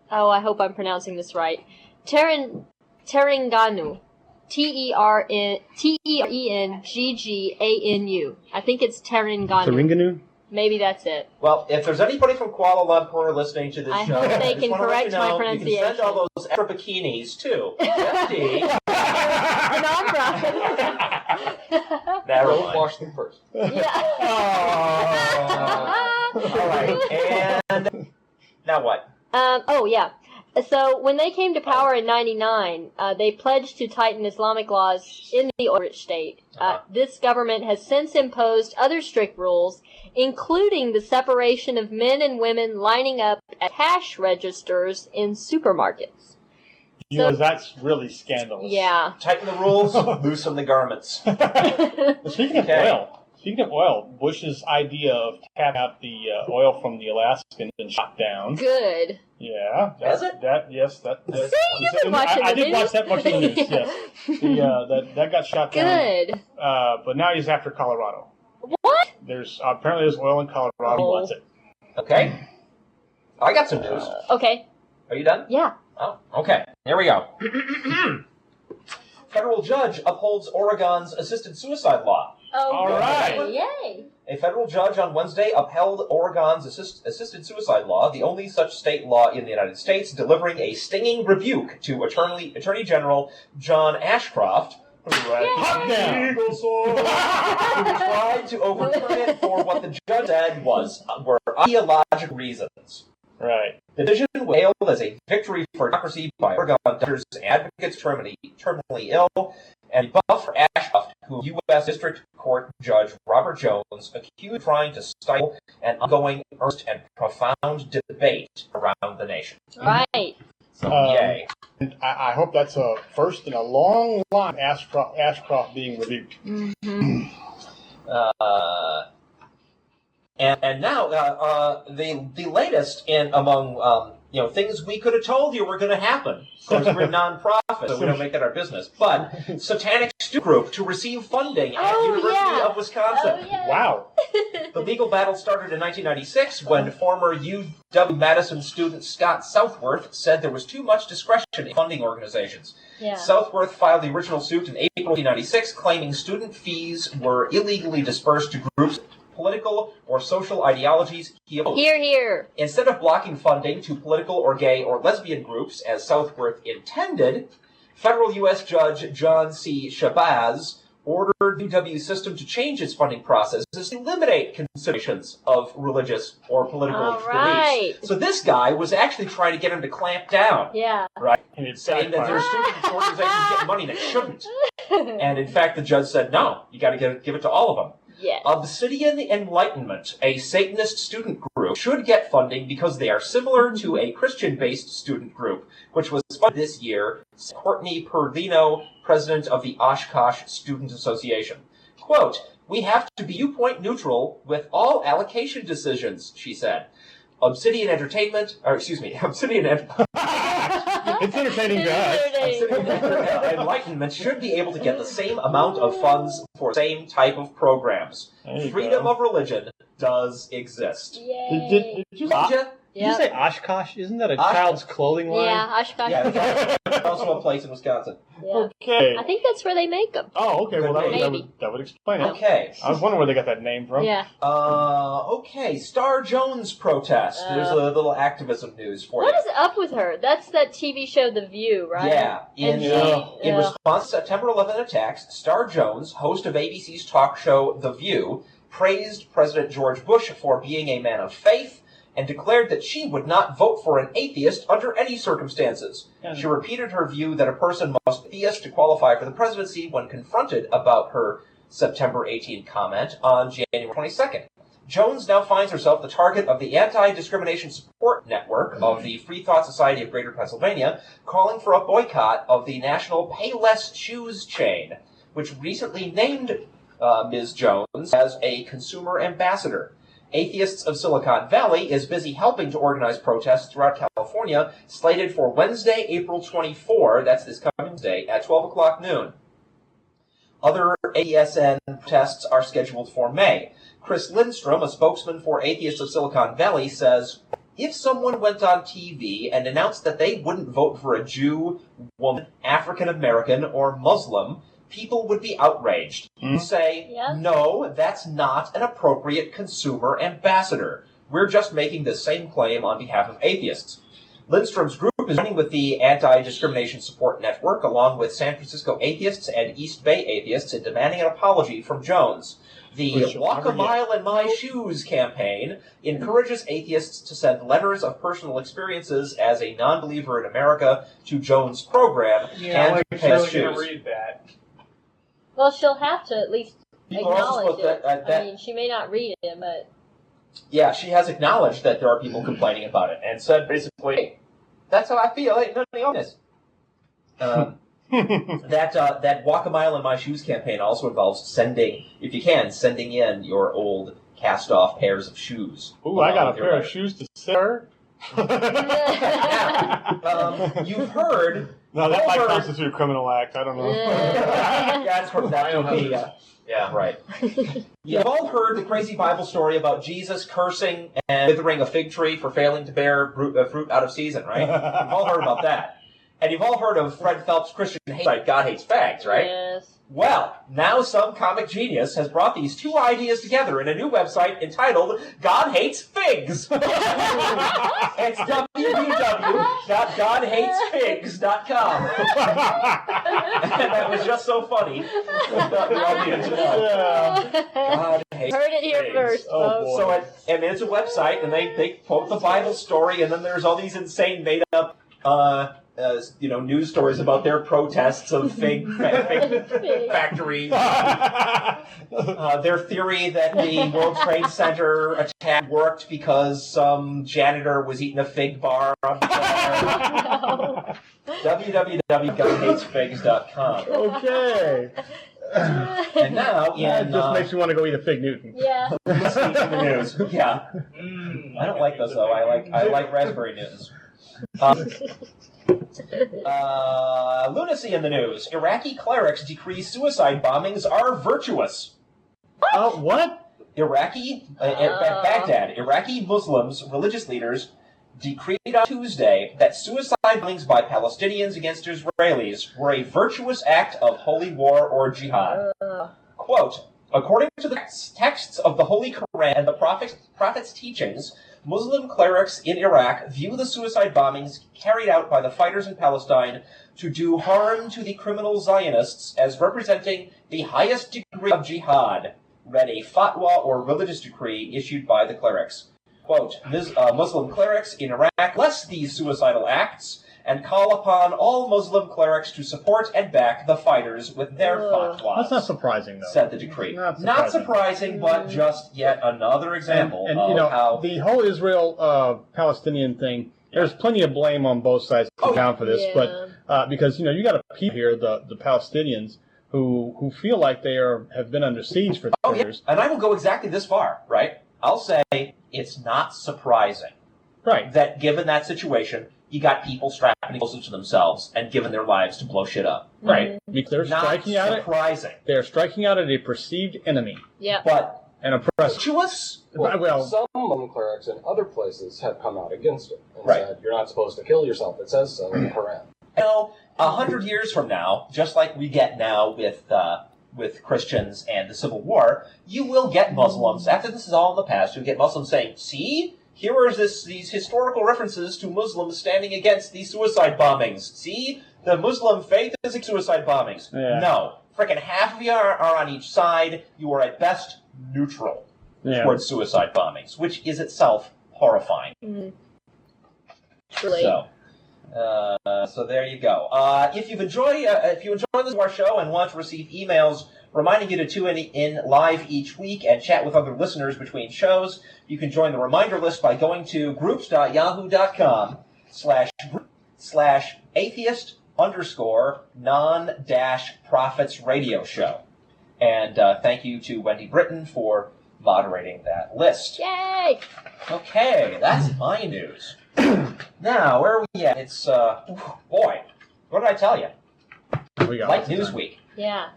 I hope I'm pronouncing this right, Terengganu. Terengganu. I think it's Terengganu. Terengganu? Maybe that's it. Well, if there's anybody from Kuala Lumpur listening to this show, I hope they can correct my pronunciation. You can send all those extra bikinis to FD. Never mind. Wash them first. Yeah. All right. And now what? So when they came to power in '99, they pledged to tighten Islamic laws in the oil-rich state. This government has since imposed other strict rules, including the separation of men and women lining up at cash registers in supermarkets. That's really scandalous. Yeah. Tighten the rules, loosen the garments. Speaking of oil, Bush's idea of tapping out the oil from the Alaskan has been shot down. Good. Yeah. Has it? I did watch that much in the news, yes. That got shot down. Good. But now he's after Colorado. What? Apparently there's oil in Colorado. He wants it. Okay. I got some news. Okay. Are you done? Yeah. Oh, okay. Here we go. Federal judge upholds Oregon's assisted suicide law. Oh, all right. Yay. A federal judge on Wednesday upheld Oregon's assisted suicide law, the only such state law in the United States, delivering a stinging rebuke to Attorney General John Ashcroft, who tried to overturn it for what the judge said were ideological reasons. Right. The decision was hailed as a victory for democracy by Oregon doctors and advocates terminally ill, and rebuffed for Ashcroft, who U.S. District Court Judge Robert Jones accused of trying to stifle an ongoing earnest and profound debate around the nation. Right. So, yay. And I hope that's a first in a long line of Ashcroft being rebuked. Mm-hmm. And now the latest in among things we could have told you were going to happen. Of course, we're non-profit, so we don't make that our business. But Satanic Student Group to receive funding at University of Wisconsin. Oh, yeah. Wow. The legal battle started in 1996 when former UW-Madison student Scott Southworth said there was too much discretion in funding organizations. Yeah. Southworth filed the original suit in April 1996, claiming student fees were illegally dispersed to groups with political or social ideologies he opposed. Hear, hear. Instead of blocking funding to political or gay or lesbian groups, as Southworth intended, federal U.S. Judge John C. Shabazz ordered UW's system to change its funding processes to eliminate considerations of religious or political beliefs. So this guy was actually trying to get him to clamp down. Yeah. Right? And it's saying that there's student organizations getting money that shouldn't. And in fact, the judge said, no, you got to give it to all of them. Yes. Obsidian Enlightenment, a Satanist student group, should get funding because they are similar to a Christian-based student group, which was funded this year. Courtney Perlino, president of the Oshkosh Student Association. Quote, "We have to be viewpoint neutral with all allocation decisions," she said. Obsidian Enlightenment It's entertaining to us. Enlightenment should be able to get the same amount of funds for the same type of programs. Freedom of religion does exist. Yay. Did you say Oshkosh? Isn't that a child's clothing line? Yeah, Oshkosh. Yeah, that's also a place in Wisconsin. Yeah. Okay. I think that's where they make them. Oh, okay. Well, that Maybe. would explain it. Okay. I was wondering where they got that name from. Yeah. Okay. Star Jones protest. There's a little activism news for What you. is up with her? That's that TV show, The View, right? Yeah. And In response to September 11 attacks, Star Jones, host of ABC's talk show The View, praised President George Bush for being a man of faith and declared that she would not vote for an atheist under any circumstances. She repeated her view that a person must be atheist to qualify for the presidency when confronted about her September 18 comment on January 22nd. Jones now finds herself the target of the Anti-Discrimination Support Network of the Free Thought Society of Greater Pennsylvania, calling for a boycott of the national Payless Shoes chain, which recently named Ms. Jones as a consumer ambassador. Atheists of Silicon Valley is busy helping to organize protests throughout California, slated for Wednesday, April 24, that's this coming Wednesday, at 12 o'clock noon. Other ASN protests are scheduled for May. Chris Lindstrom, a spokesman for Atheists of Silicon Valley, says, if someone went on TV and announced that they wouldn't vote for a Jew, woman, African American, or Muslim, people would be outraged. Say, no, that's not an appropriate consumer ambassador. We're just making the same claim on behalf of atheists. Lindstrom's group is running with the Anti-Discrimination Support Network, along with San Francisco Atheists and East Bay Atheists, in demanding an apology from Jones. The Walk a Mile in My Shoes campaign encourages atheists to send letters of personal experiences as a non-believer in America to Jones' program and to pay his shoes. Read that. Well, she'll have to at least People are also acknowledge it. supposed I mean, she may not read it, but... Yeah, she has acknowledged that there are people complaining about it, and said basically, hey, that's how I feel, ain't nothing on this. That Walk a Mile in My Shoes campaign also involves sending in your old cast-off pairs of shoes. Ooh, I got a pair of shoes to sell. You've heard... No, that might constitute a criminal act. I don't know. That's from that movie. Yeah, right. You've all heard the crazy Bible story about Jesus cursing and withering a fig tree for failing to bear fruit out of season, right? You've all heard about that. And you've all heard of Fred Phelps' Christian hate site, God Hates Fags, right? Yes. Well, now some comic genius has brought these two ideas together in a new website entitled God Hates Figs. It's www.godhatesfigs.com. And that was just so funny. I thought we all needed to know. God hates Heard it here figs. first, folks. So it's a website, and they quote the Bible story, and then there's all these insane made-up news stories about their protests of fig factories. Their theory that the World Trade Center attack worked because some janitor was eating a fig bar. www.godhatesfigs.com. Okay. And now, it just makes me want to go eat a Fig Newton. Yeah. this week in the news. Yeah. I don't like those though. I like raspberry Newtons. Lunacy in the news. Iraqi clerics decree suicide bombings are virtuous. What? Baghdad, Iraqi Muslims, religious leaders, decreed on Tuesday that suicide bombings by Palestinians against Israelis were a virtuous act of holy war or jihad. Quote, according to the texts of the Holy Quran and the Prophet's teachings, Muslim clerics in Iraq view the suicide bombings carried out by the fighters in Palestine to do harm to the criminal Zionists as representing the highest degree of jihad, read a fatwa or religious decree issued by the clerics. Quote, Muslim clerics in Iraq bless these suicidal acts and call upon all Muslim clerics to support and back the fighters with their fatwas. That's not surprising, though. Said the decree. Not surprising, but just yet another example and of how... the whole Israel-Palestinian thing, there's plenty of blame on both sides down for this, but because, you got a people here, the Palestinians, who feel like they have been under siege for years. And I will go exactly this far, right? I'll say it's not surprising, right, that given that situation, you got people strapping explosives to themselves and giving their lives to blow shit up, right? Because they're striking out at a perceived enemy, but an oppressor. Virtuous? Well, some Muslim clerics in other places have come out against it and said you're not supposed to kill yourself. It says so in the Quran. 100 years from now, just like we get now with Christians and the Civil War, you will get Muslims, after this is all in the past, you'll get Muslims saying, see, here are these historical references to Muslims standing against these suicide bombings. See, the Muslim faith is against suicide bombings. Yeah. No. Frickin' half of you are on each side. You are at best neutral towards suicide bombings, which is itself horrifying. Truly. So there you go. If you enjoy this our show and want to receive emails reminding you to tune in live each week and chat with other listeners between shows, you can join the reminder list by going to groups.yahoo.com/atheist_non-prophets radio show. And thank you to Wendy Britton for moderating that list. Yay! Okay, that's my news. Now, where are we at? It's, boy, what did I tell you? We got like Newsweek. Yeah.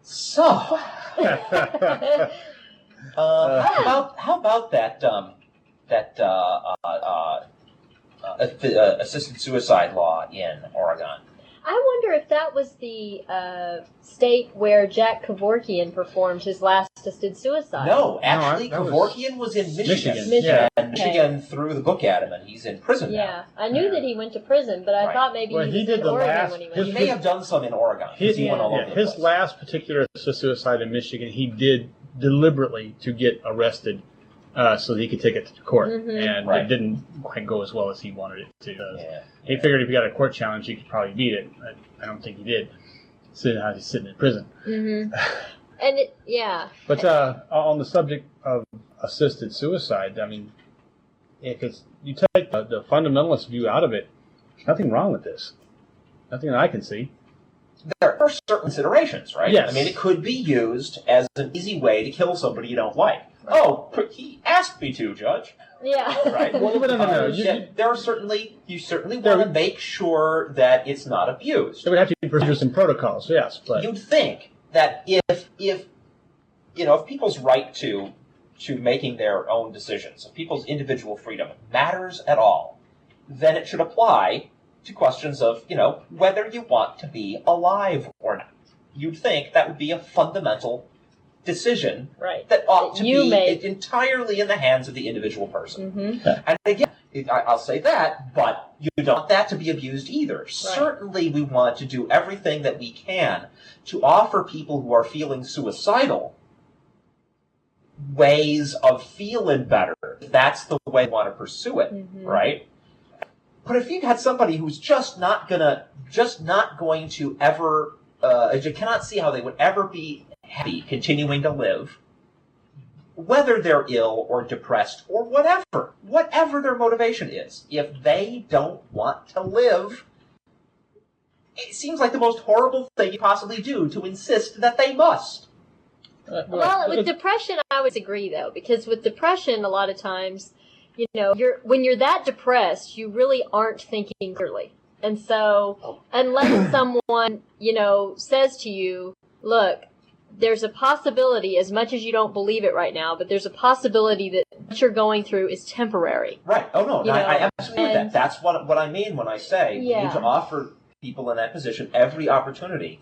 So, how about that assisted suicide law in Oregon? I wonder if that was the state where Jack Kevorkian performed his last assisted suicide. No, actually, Kevorkian was in Michigan. And Michigan threw the book at him, and he's in prison now. Yeah, I knew that he went to prison, but I thought maybe he was in Oregon when he went. He may have done some in Oregon. His last particular suicide in Michigan, he did deliberately to get arrested so that he could take it to court. And it didn't quite go as well as he wanted it to. He figured if he got a court challenge, he could probably beat it. I don't think he did. He's sitting in prison. And But on the subject of assisted suicide, I mean, if you take the fundamentalist view out of it, there's nothing wrong with this. Nothing that I can see. There are certain considerations, right? Yes. I mean, it could be used as an easy way to kill somebody you don't like. Oh, he asked me to, Judge. Yeah. Right. No. There are certainly want to make sure that it's not abused. There would have to be procedures and protocols. Yes, but you'd think that if people's right to making their own decisions, if people's individual freedom matters at all, then it should apply to questions of whether you want to be alive or not. You'd think that would be a fundamental decision that ought to be entirely in the hands of the individual person. And again, I'll say that, but you don't want that to be abused either. Certainly we want to do everything that we can to offer people who are feeling suicidal ways of feeling better. That's the way we want to pursue it, right? But if you had somebody who's just not going to ever, you cannot see how they would ever be happy continuing to live, whether they're ill or depressed or whatever their motivation is, if they don't want to live, it seems like the most horrible thing you possibly do to insist that they must. Well, with depression, I would agree, though, because with depression, a lot of times, when you're that depressed, you really aren't thinking clearly. And so, unless someone, says to you, look, there's a possibility, as much as you don't believe it right now, but there's a possibility that what you're going through is temporary. Right. Oh, no. I absolutely agree with that. That's what I mean when I say we need to offer people in that position every opportunity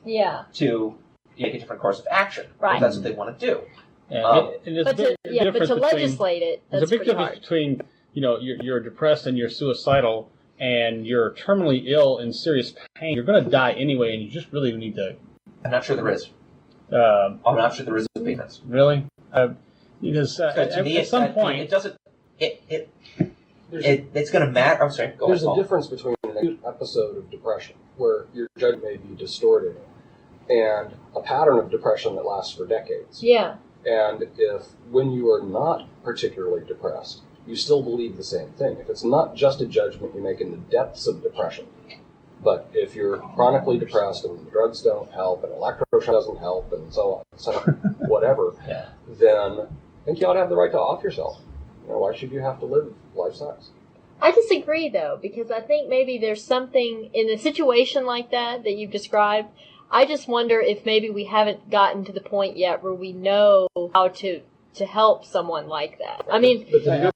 to take a different course of action. Right. If that's what they want to do. But to legislate it, that's there's a big pretty difference hard. between, you're depressed and you're suicidal and you're terminally ill in serious pain. You're going to die anyway, and you just really need to... I'm not sure there is. I'm not sure there is a difference. Really? Because at some point... it doesn't... It's going to matter. I'm sorry. There's a difference between an episode of depression, where your judgment may be distorted, and a pattern of depression that lasts for decades. Yeah. And if, when you are not particularly depressed, you still believe the same thing. If it's not just a judgment you make in the depths of depression, but if you're chronically depressed and the drugs don't help and electroshock doesn't help and so on, so whatever, then I think you ought to have the right to off yourself. Why should you have to live life sucks? I disagree, though, because I think maybe there's something in a situation like that you've described. I just wonder if maybe we haven't gotten to the point yet where we know how to help someone like that. I mean, but they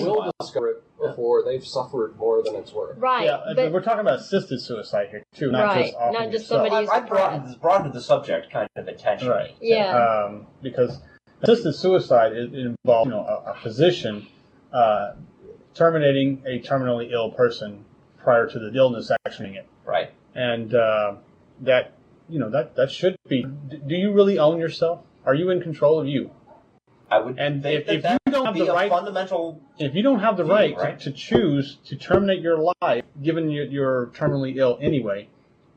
will discover it before they've suffered more than it's worth. Right. Yeah, but we're talking about assisted suicide here, too, not just somebody who's I broadened the subject kind of intentionally. Right. Yeah. Because assisted suicide involves, a physician terminating a terminally ill person prior to the illness actioning it. Right. And that should be. Do you really own yourself? Are you in control of you? I would. And think if that you don't have the right, fundamental. If you don't have the right to choose to terminate your life, given you're terminally ill anyway,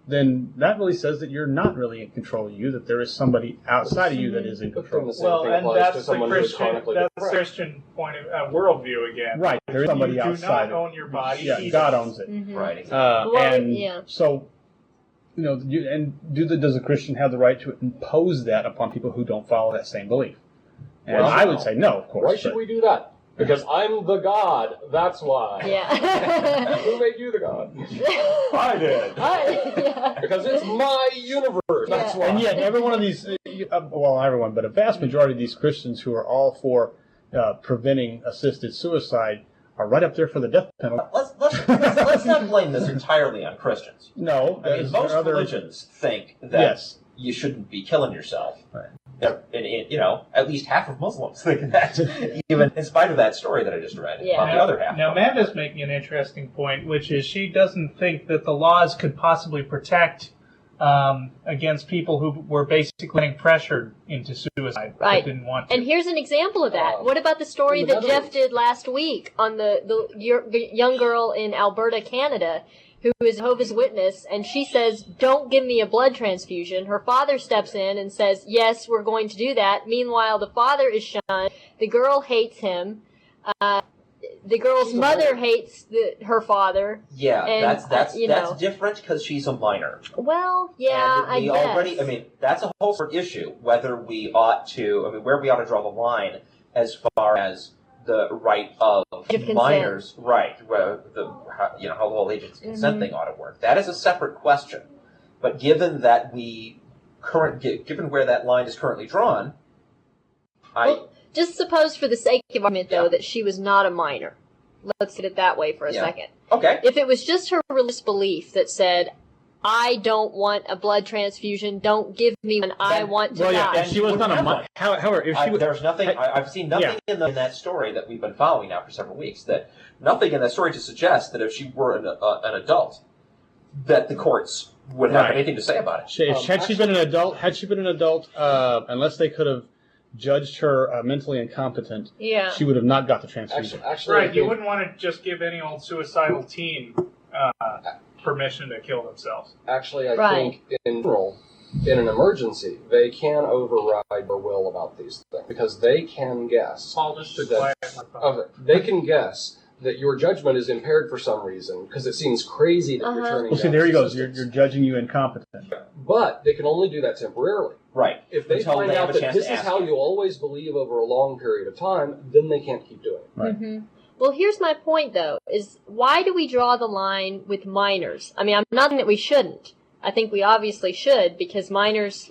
then that really says that you're not really in control of you. That there is somebody outside of you that is in control. Well, and that's the Christian point of worldview again. Right. There is somebody you outside. Do not own your body. Yeah, God owns it. Mm-hmm. Right. Exactly. So. Does a Christian have the right to impose that upon people who don't follow that same belief? And I would say no, of course. Why should we do that? Because I'm the God. That's why. Yeah. Who made you the God? I did. Because it's my universe. That's why. And yet, every one of these, not everyone, but a vast majority of these Christians who are all for preventing assisted suicide are right up there for the death penalty. Let's not blame this entirely on Christians. No. I mean, most religions think that you shouldn't be killing yourself. Right. And, at least half of Muslims think that, even in spite of that story that I just read. Yeah. About the other half. Now, Amanda's making an interesting point, which is she doesn't think that the laws could possibly protect against people who were basically getting pressured into suicide right. but didn't want to. And here's an example of that. What about the story that Jeff did last week on the young girl in Alberta, Canada, who is a Jehovah's Witness, and she says, "Don't give me a blood transfusion." Her father steps in and says, "Yes, we're going to do that." Meanwhile, the father is shunned. The girl hates him. The girl's mother hates her father. Yeah, and, that's different because she's a minor. Well, yeah, I guess. That's a whole sort of issue, whether we ought to, where we ought to draw the line as far as the right of minors, right, how the whole age of consent thing ought to work. That is a separate question. But given that given where that line is currently drawn, just suppose for the sake of argument, though, that she was not a minor. Let's put it that way for a second. Okay. If it was just her religious belief that said, "I don't want a blood transfusion, don't give me one, I want to die." And she was not a minor. However, if she there's nothing, I've seen nothing in that story that we've been following now for several weeks, that nothing in that story to suggest that if she were an adult, that the courts would have anything to say about it. Had she been an adult, unless they could have judged her mentally incompetent, she would have not got the transfusion. Actually, right, you wouldn't want to just give any old suicidal teen permission to kill themselves. Actually, I think in general, in an emergency, they can override their will about these things because they can guess. They can guess that your judgment is impaired for some reason because it seems crazy that you're turning down. See, there he goes. You're judging you incompetent. But they can only do that temporarily. Right. If they find out that this is how you always believe over a long period of time, then they can't keep doing it. Right. Mm-hmm. Well, here's my point, though, is why do we draw the line with minors? I'm not saying that we shouldn't, I think we obviously should, because minors,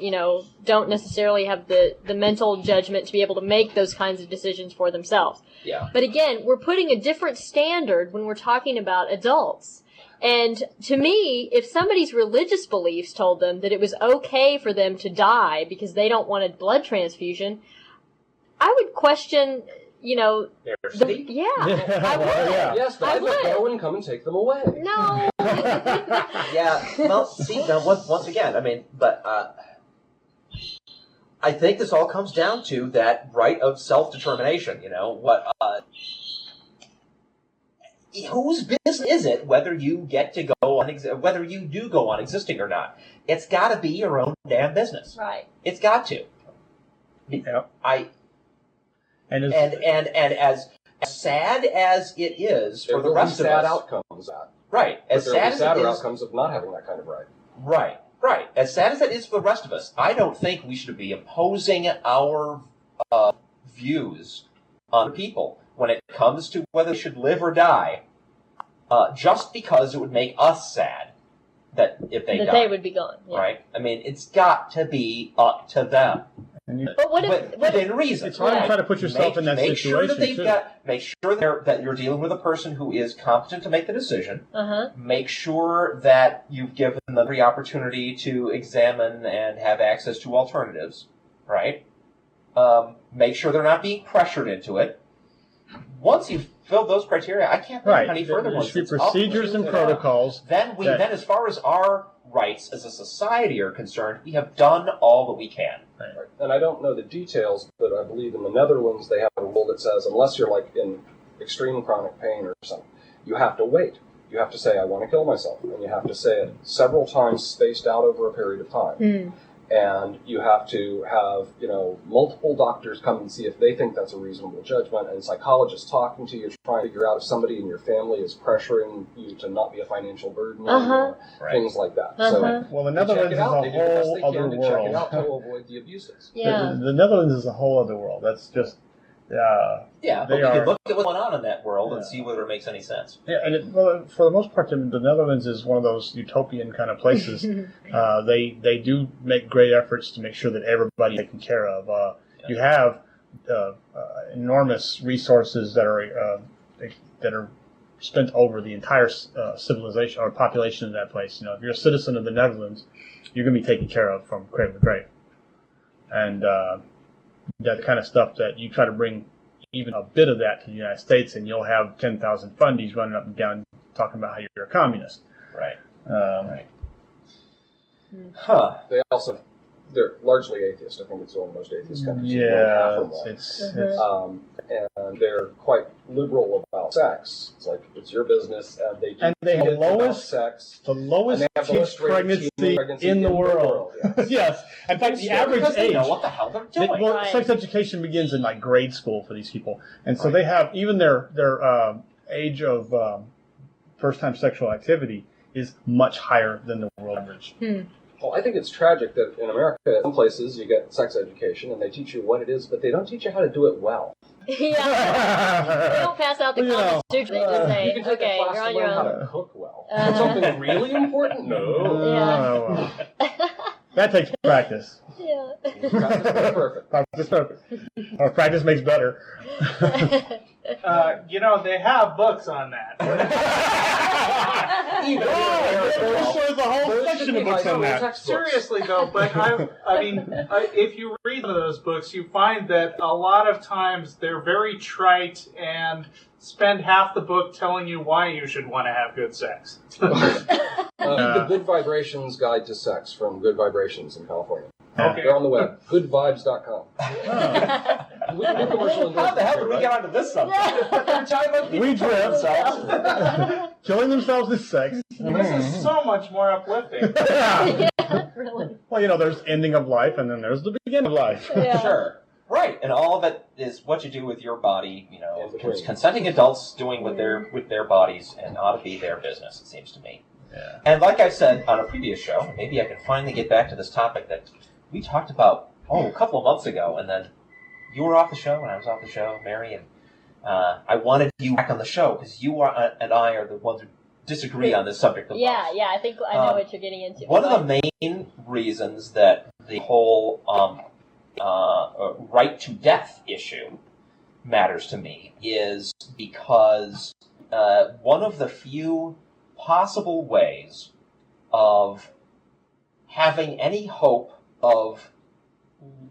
don't necessarily have the mental judgment to be able to make those kinds of decisions for themselves. Yeah. But again, we're putting a different standard when we're talking about adults. And to me, if somebody's religious beliefs told them that it was okay for them to die because they don't want a blood transfusion, I would question, yeah. I would. Yeah. Yes, but I'd let go and come and take them away. No. Yeah, well, see, now, once again, I mean, but I think this all comes down to that right of self-determination, whose business is it whether you get to go on, whether you do go on existing or not? It's got to be your own damn business. Right. It's got to. Yep. And as sad as it is for the rest of us, sad outcomes. Right. As sad as it is, outcomes of not having that kind of right. Right. Right. As sad as that is for the rest of us, I don't think we should be imposing our views on people when it comes to whether they should live or die, just because it would make us sad that if they die, they would be gone. Yeah. Right? I mean, it's got to be up to them. But within reason. It's hard to try to put yourself in that situation. Make sure that you're dealing with a person who is competent to make the decision. Uh-huh. Make sure that you've given them the opportunity to examine and have access to alternatives. Right? Make sure they're not being pressured into it. Once you've filled those criteria, I can't think of any further ones. There should be procedures and protocols. Then as far as our rights as a society are concerned, we have done all that we can. Right. And I don't know the details, but I believe in the Netherlands they have a rule that says unless you're like in extreme chronic pain or something, you have to wait. You have to say, I want to kill myself. And you have to say it several times spaced out over a period of time. Mm. And you have to have, multiple doctors come and see if they think that's a reasonable judgment, and psychologists talking to you, trying to figure out if somebody in your family is pressuring you to not be a financial burden, or things like that. So, well, the Netherlands is a whole other world. Check it out to avoid the abuses. Yeah. The Netherlands is a whole other world. That's just. But we can look at what's going on in that world and see whether it makes any sense. Yeah, and for the most part, the Netherlands is one of those utopian kind of places. They do make great efforts to make sure that everybody's taken care of. You have enormous resources that are spent over the entire civilization or population of that place. If you're a citizen of the Netherlands, you're going to be taken care of from cradle to grave, and that kind of stuff that you try to bring even a bit of that to the United States, and you'll have 10,000 fundies running up and down talking about how you're a communist. Right. Right. Huh. They're largely atheist. I think it's one of the most atheist countries. Yeah, and they're quite liberal about sex. It's like it's your business, and they have the lowest teenage pregnancy in the world. Yes, in fact, the average age. They know what the hell they're doing. Sex education begins in like grade school for these people, and so they have even their age of first-time sexual activity is much higher than the world average. Well, I think it's tragic that in America, in some places, you get sex education and they teach you what it is, but they don't teach you how to do it well. Yeah. They don't pass out the Kama Sutra. They just say, you can take a class you're on to your learn how own. to cook well. But something really important? No. Yeah. That takes practice. Yeah. Practice makes perfect. Practice perfect. Or practice makes better. They have books on that. There's a whole section of books on that. Seriously, though, but if you read those books, you find that a lot of times they're very trite and spend half the book telling you why you should want to have good sex. The Good Vibrations Guide to Sex from Good Vibrations in California. Okay. They're on the web. Goodvibes.com. How the hell did we get onto this subject? We drift. Killing themselves is sex. This is so much more uplifting. Yeah, really. Well, there's ending of life, and then there's the beginning of life. Yeah. Sure. Right, and all of it is what you do with your body, consenting adults doing with their bodies, and ought to be their business, it seems to me. Yeah. And like I said on a previous show, maybe I can finally get back to this topic that we talked about, a couple of months ago, and then you were off the show, and I was off the show, Mary, and I wanted you back on the show, because you and I are the ones who disagree on this subject. Yeah, I think I know what you're getting into. One of the main reasons that the whole right to death issue matters to me is because one of the few possible ways of having any hope of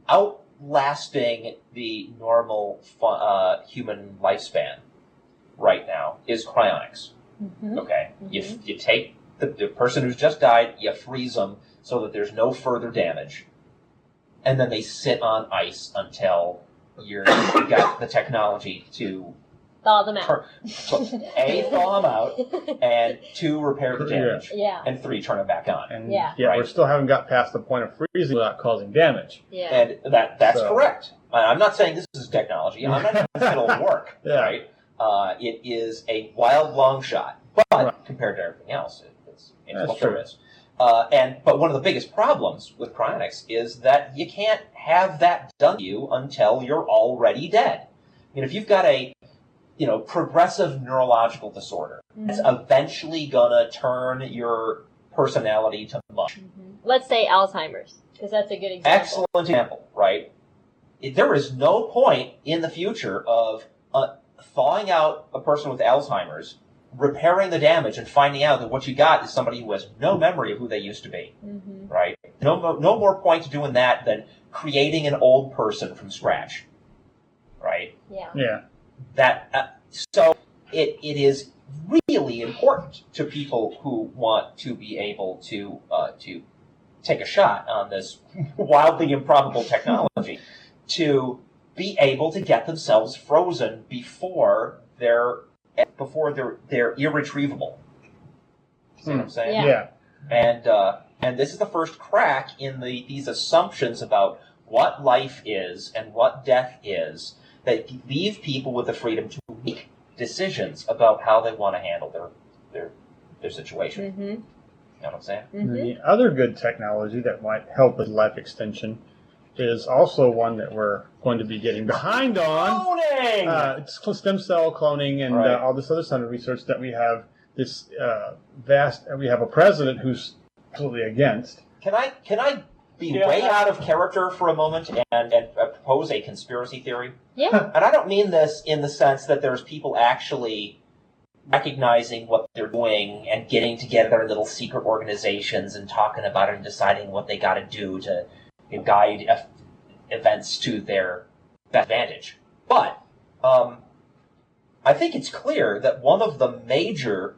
outlasting the normal human lifespan right now is cryonics. Mm-hmm. Okay? Mm-hmm. You take the person who's just died, you freeze them so that there's no further damage, and then they sit on ice until you got the technology to thaw them out. A, thaw them out, and 2, repair the damage, and 3, turn it back on. And we still haven't got past the point of freezing without causing damage. Yeah. And that's correct. I'm not saying this is technology. I'm not saying it'll work, right? It is a wild long shot, but compared to everything else, it's what there is. But one of the biggest problems with cryonics is that you can't have that done to you until you're already dead. I mean, if you've got a progressive neurological disorder, it's eventually gonna turn your personality to mush. Mm-hmm. Let's say Alzheimer's, because that's a good example. Excellent example, right? There is no point in the future of thawing out a person with Alzheimer's, repairing the damage, and finding out that what you got is somebody who has no memory of who they used to be, right? No more point to doing that than creating an old person from scratch, right? Yeah. So it is really important to people who want to be able to take a shot on this wildly improbable technology to be able to get themselves frozen before they're irretrievable. See what I'm saying? Yeah. And this is the first crack in these assumptions about what life is and what death is that leave people with the freedom to make decisions about how they want to handle their situation. Mm-hmm. You know what I'm saying? Mm-hmm. The other good technology that might help with life extension is also one that we're going to be getting behind on. Cloning! It's stem cell cloning and all this other sort of research that we have this we have a president who's completely against. Can I be way out of character for a moment and propose a conspiracy theory? Yeah. And I don't mean this in the sense that there's people actually recognizing what they're doing and getting together in little secret organizations and talking about it and deciding what they got to do to guide events to their best advantage. But I think it's clear that one of the major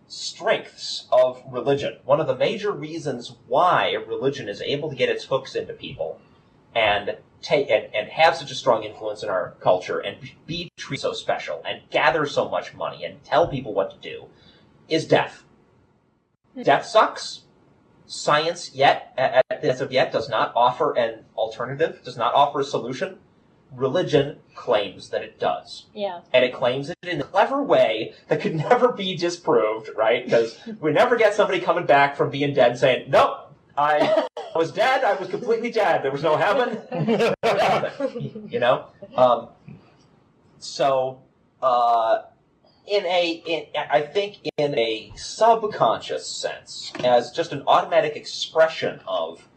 strengths of religion, one of the major reasons why religion is able to get its hooks into people and have such a strong influence in our culture and be treated so special and gather so much money and tell people what to do, is death. Death sucks. Science as of yet does not offer an alternative, does not offer a solution. Religion claims that it does. Yeah. And it claims it in a clever way that could never be disproved, right? Because we never get somebody coming back from being dead saying, nope, I was dead, I was completely dead, there was no heaven, nothing. I think in a subconscious sense, as just an automatic expression of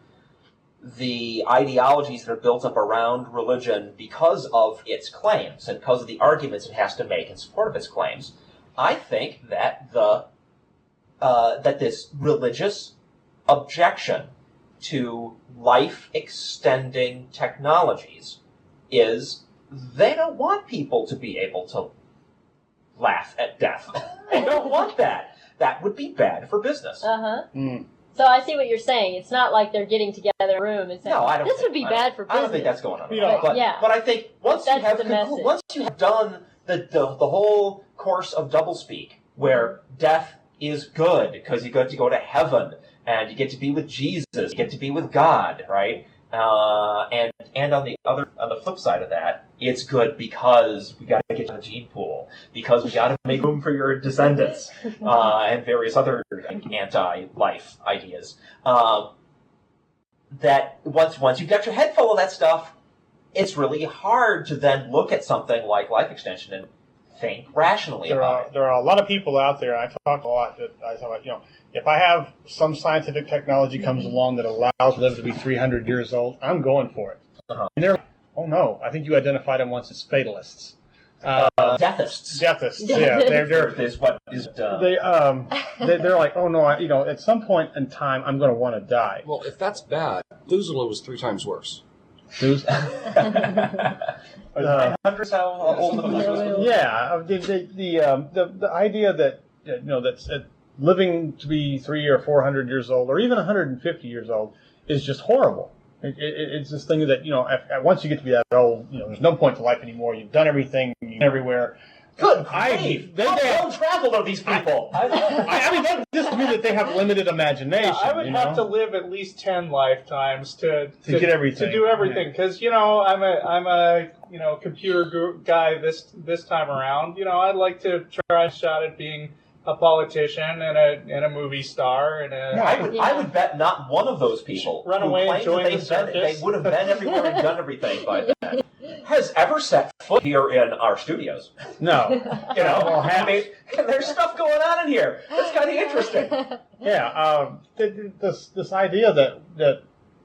the ideologies that are built up around religion because of its claims and because of the arguments it has to make in support of its claims, I think that that this religious objection to life-extending technologies is they don't want people to be able to laugh at death. They don't want that. That would be bad for business. Uh-huh. Mm. So I see what you're saying. It's not like they're getting together in a room and saying, this would be bad for business. I don't think that's going on. But I think once you have done the whole course of doublespeak, where death is good because you get to go to heaven and you get to be with Jesus, you get to be with God, right? And on the flip side of that, it's good because we got to get to the gene pool, because we got to make room for your descendants, and various other anti-life ideas. That once you've got your head full of that stuff, it's really hard to then look at something like life extension and think rationally about it. There are a lot of people out there. I talk a lot. I talk about, if I have some scientific technology comes along that allows me to be 300 years old, I'm going for it. And they're like, oh no, I think you identified them once as fatalists. Deathists. Deathists. Yeah, they're like, oh no, at some point in time, I'm going to want to die. Well, if that's bad, Methuselah was 3 times worse. Hundreds how old Methuselah? Yeah, the idea that that's living to be 300 or 400 years old, or even 150 years old, is just horrible. It's this thing that once you get to be that old, there's no point to life anymore. You've done everything, you're everywhere. Good grief! How well traveled are these people? I mean, that just means that they have limited imagination. Yeah, I would have to live at least 10 lifetimes to get everything, to do everything. Because I'm a computer guy this time around. I'd like to try a shot at being a politician and a movie star and I would bet not one of those people run away and join the circus. They would have been everywhere and done everything by then. Has ever set foot here in our studios. No. There's stuff going on in here. It's kind of interesting. Yeah. This idea that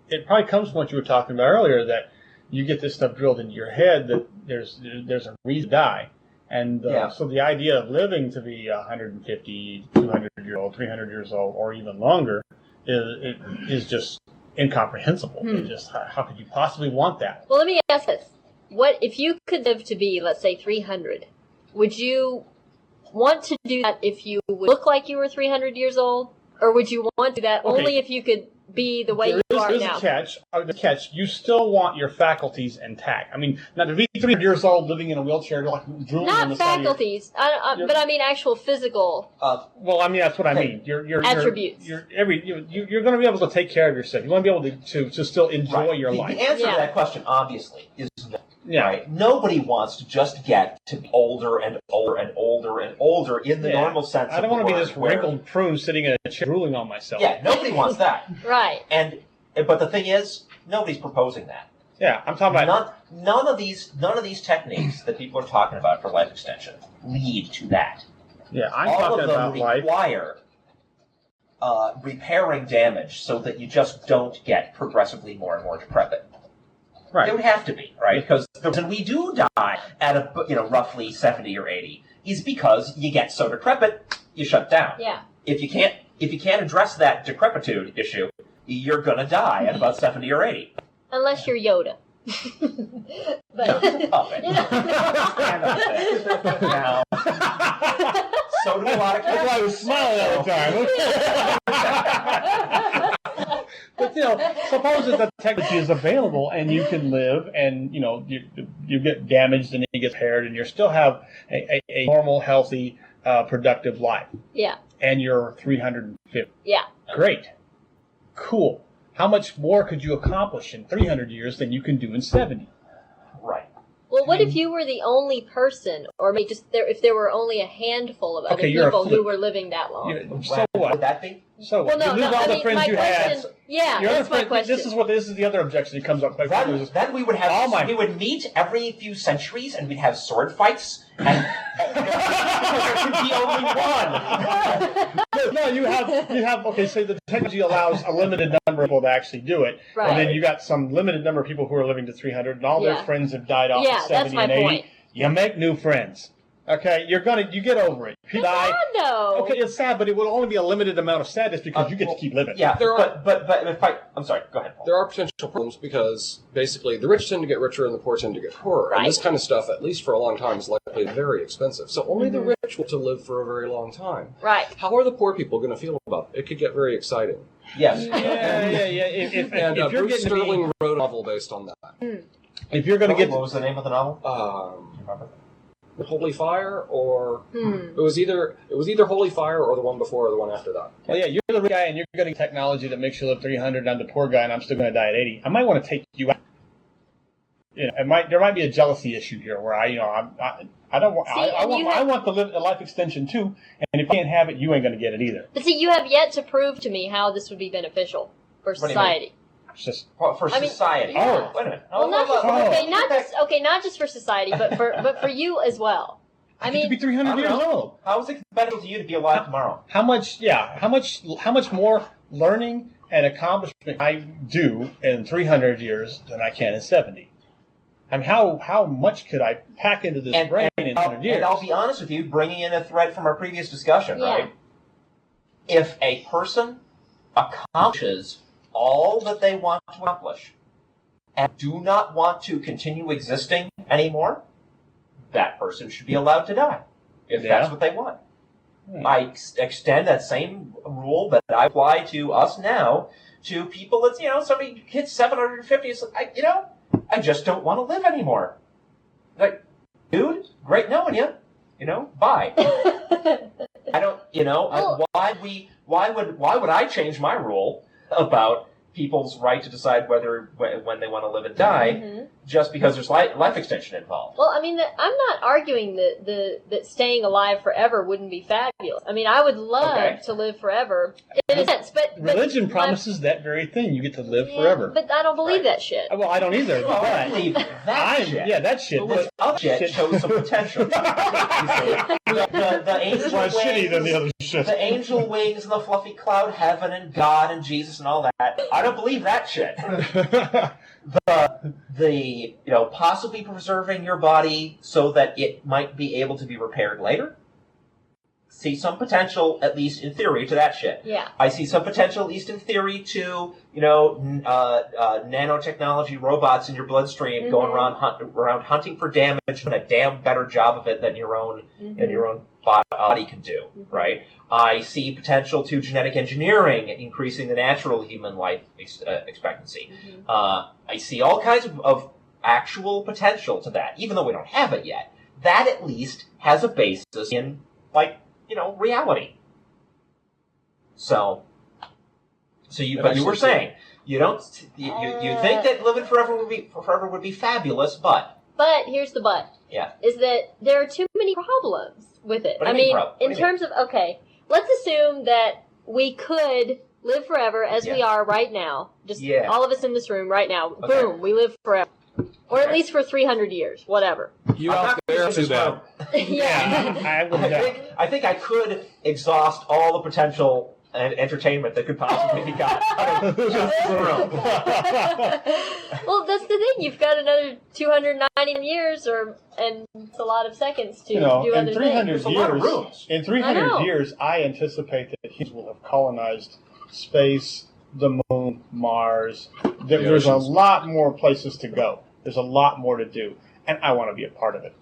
it probably comes from what you were talking about earlier, that you get this stuff drilled into your head that there's a reason to die. And so the idea of living to be 150, 200 years old, 300 years old, or even longer is just incomprehensible. It just, how could you possibly want that? Well, let me ask this. What if you could live to be, let's say, 300? Would you want to do that if you would look like you were 300 years old? Or would you want to do that only if you could be the way you are now? There's a catch. You still want your faculties intact. I mean, now to be 300 years old living in a wheelchair, like drooling on the side of faculties, but I mean actual physical. Well, I mean that's what I mean. Your attributes. You're going to be able to take care of yourself. You want to be able to still enjoy your life. The answer to that question, obviously, is no. Right? Nobody wants to just get to be older and older and older and older in the normal sense. I don't want to be this wrinkled prune sitting in a chair drooling on myself. Yeah, nobody wants that. Right. But the thing is, nobody's proposing that. Yeah, I'm talking about none of these techniques that people are talking about for life extension lead to that. Yeah, I'm talking about life. All of them require repairing damage so that you just don't get progressively more and more decrepit. Right. It would have to be, right? Because the reason we do die at roughly 70 or 80 is because you get so decrepit, you shut down. Yeah. If you can't address that decrepitude issue, you're gonna die at about 70 or 80. Unless you're Yoda. But now, so do a lot of kids. That's why I was smiling all the time. But suppose that the technology is available and you can live, and you get damaged and you get repaired, and you still have a normal, healthy, productive life. Yeah. And you're 350. Yeah. Great. Cool. How much more could you accomplish in 300 years than you can do in 70? Right. Well, what if you were the only person, or maybe if there were only a handful of other people who were living that long? So what? Would that be? So what? You lose all the friends you had. Yeah, that's my question. This is the other objection that comes up. Then we would have we would meet every few centuries, and we'd have sword fights, and there could be only one. No, you have. Okay, say the technology allows a limited number of people to actually do it, right. And then you got some limited number of people who are living to 300, and all their friends have died off at 70 and 80. Point. You make new friends. Okay, you get over it. It's sad, though. Okay, it's sad, but it will only be a limited amount of sadness because you get to keep living. Yeah, I'm sorry. Go ahead, Paul. There are potential problems because basically the rich tend to get richer and the poor tend to get poorer, right. And this kind of stuff, at least for a long time, is likely very expensive. So only the rich will to live for a very long time. Right. How are the poor people going to feel about it? It could get very exciting. Yes. Yeah. If you're Bruce Sterling wrote a novel based on that. If you're going to get, what was the name of the novel? Holy Fire, or it was either Holy Fire or the one before or the one after that. Well, yeah, you're the rich guy and you're getting technology that makes you live 300, and I'm the poor guy and I'm still going to die at 80. I might want to take you out. There might be a jealousy issue here where I want to live a life extension too, and if you can't have it, you ain't going to get it either. But see, you have yet to prove to me how this would be beneficial for society. For society. Yeah. Wait a minute. Well, not just for society, but for you as well. I get to be 300 years old. How is it beneficial to you to be alive tomorrow? How much more learning and accomplishment I do in 300 years than I can in 70? I mean, how much could I pack into this brain in 100 years? And I'll be honest with you, bringing in a thread from our previous discussion, right? If a person accomplishes all that they want to accomplish and do not want to continue existing anymore, that person should be allowed to die, if that's what they want. I extend that same rule that I apply to us now to people that's, somebody hits 750, it's like, I just don't want to live anymore. Like, dude, great knowing you, bye. I don't, why would I change my rule about people's right to decide when they want to live and die, just because there's life extension involved? Well, I mean, I'm not arguing that staying alive forever wouldn't be fabulous. I mean, I would love to live forever in a sense, but religion promises that very thing. You get to live forever. But I don't believe that shit. Well, I don't either. Well, I believe that shit. Yeah, that shit. But other shit shows some potential. The angel wings, shitty than the other shit. The angel wings and the fluffy cloud heaven and God and Jesus and all that. I don't believe that shit. The possibly preserving your body so that it might be able to be repaired later. See some potential, at least in theory, to that shit. Yeah. I see some potential, at least in theory, to nanotechnology robots in your bloodstream going around hunting for damage and a damn better job of it than your own body can do. Right. I see potential to genetic engineering, increasing the natural human life expectancy. I see all kinds of actual potential to that, even though we don't have it yet. That at least has a basis in reality. So you were saying you think that living forever would be fabulous, but here's the but. Yeah. Is that there are too many problems with it. In terms of let's assume that we could live forever as we are right now. Just all of us in this room right now. Okay. Boom, we live forever. Or at least for 300 years, whatever. You out there to that. I think I could exhaust all the potential and entertainment that could possibly be got out of this room. Well, that's the thing. You've got another 290 years, and it's a lot of seconds to do other things. In 300 years, I anticipate that humans will have colonized space, the moon, Mars. There's a lot more places to go. There's a lot more to do, and I want to be a part of it.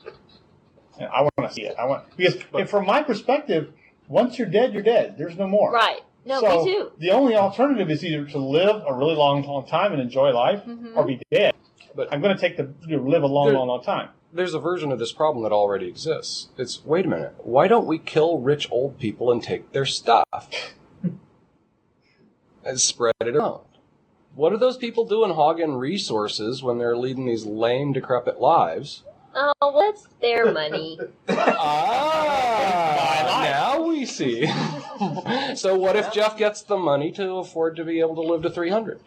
And I want to see it. Because from my perspective, once you're dead, you're dead. There's no more. Right. No, so me too. The only alternative is either to live a really long time and enjoy life, or be dead. But I'm going to take live a long time. There's a version of this problem that already exists. It's, wait a minute, why don't we kill rich old people and take their stuff? And spread it around. What are those people doing hogging resources when they're leading these lame, decrepit lives? Oh, well, that's their money. Now we see. So what if Jeff gets the money to afford to be able to live to 300?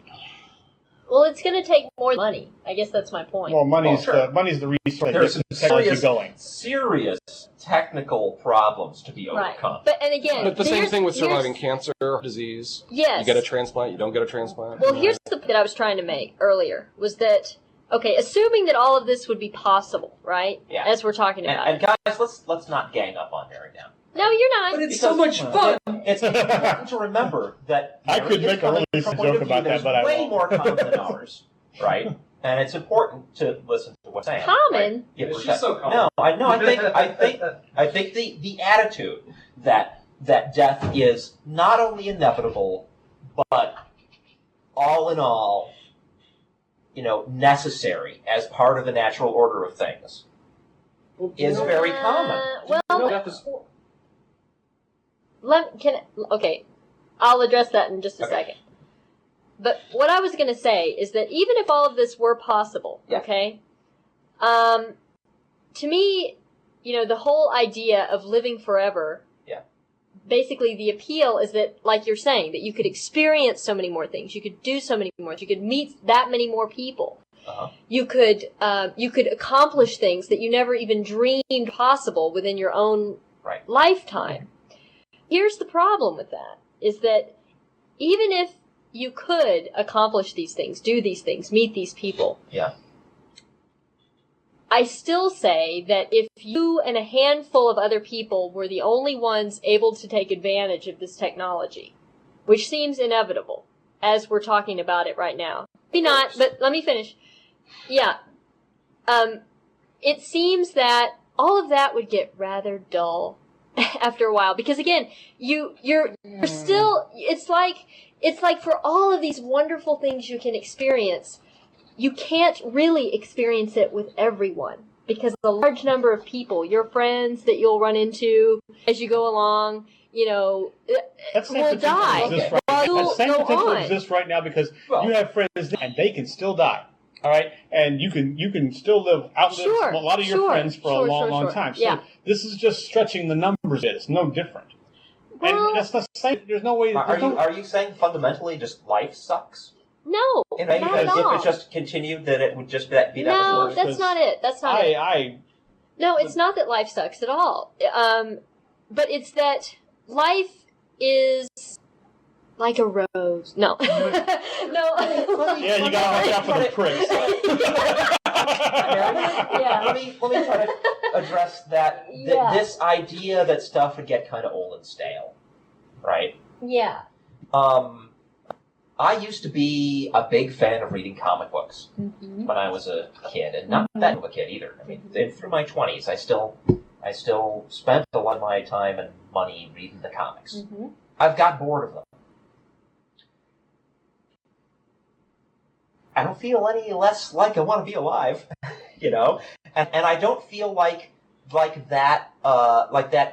Well, it's going to take more money. I guess that's my point. Well, money's the resource that gets the technology going. Serious technical problems to be overcome. Right. But the same thing with surviving cancer, disease. Yes. You get a transplant, you don't get a transplant. Well, here's the point that I was trying to make earlier, was that, assuming that all of this would be possible, right? Yeah. As we're talking about. And guys, let's not gang up on Mary now. No, you're not. But it's so much fun. It's important to remember that I could make a really joke about that, but I won't. Way more common than ours, right? And it's important to listen to what's saying. Common? Right? Yeah, it's just so common. No, I think the attitude that death is not only inevitable, but all in all, necessary as part of the natural order of things is very common. I'll address that in just a second. But what I was going to say is that even if all of this were possible, to me, the whole idea of living forever, basically the appeal is that, like you're saying, that you could experience so many more things, you could do so many more, you could meet that many more people. You could accomplish things that you never even dreamed possible within your own lifetime. Here's the problem with that, is that even if you could accomplish these things, do these things, meet these people, I still say that if you and a handful of other people were the only ones able to take advantage of this technology, which seems inevitable, as we're talking about it right now. Maybe not, but let me finish. Yeah. It seems that all of that would get rather dull after a while, because again, you're still, it's like for all of these wonderful things you can experience, you can't really experience it with everyone, because a large number of people, your friends that you'll run into as you go along, will die. That same potential exists right now, because you have friends and they can still die. All right, and you can still outlive a lot of your friends for a long time. So this is just stretching the numbers. It's no different. Well, and that's the same. There's no way. Are you saying fundamentally just life sucks? No, not at all. If it just continued, then it would just be that. No, that's not it. That's not it. No, it's not that life sucks at all. But it's that life is like a rose. No. No. Yeah, you gotta watch out for the pricks. Let me try to address that. This idea that stuff would get kind of old and stale, right? Yeah. I used to be a big fan of reading comic books when I was a kid, and not that of a kid either. I mean, through my 20s, I still spent a lot of my time and money reading the comics. I've got bored of them. I don't feel any less like I want to be alive, and I don't feel like that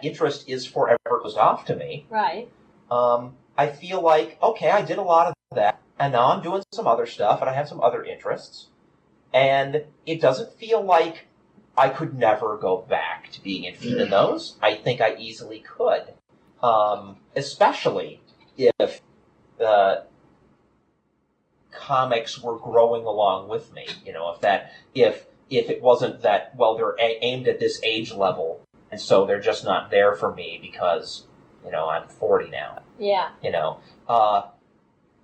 interest is forever closed off to me. Right. I feel like, okay, I did a lot of that, and now I'm doing some other stuff, and I have some other interests, and it doesn't feel like I could never go back to being interested in those. I think I easily could, especially if comics were growing along with me. If it wasn't that, well, they're aimed at this age level, and so they're just not there for me because, I'm 40 now. Yeah.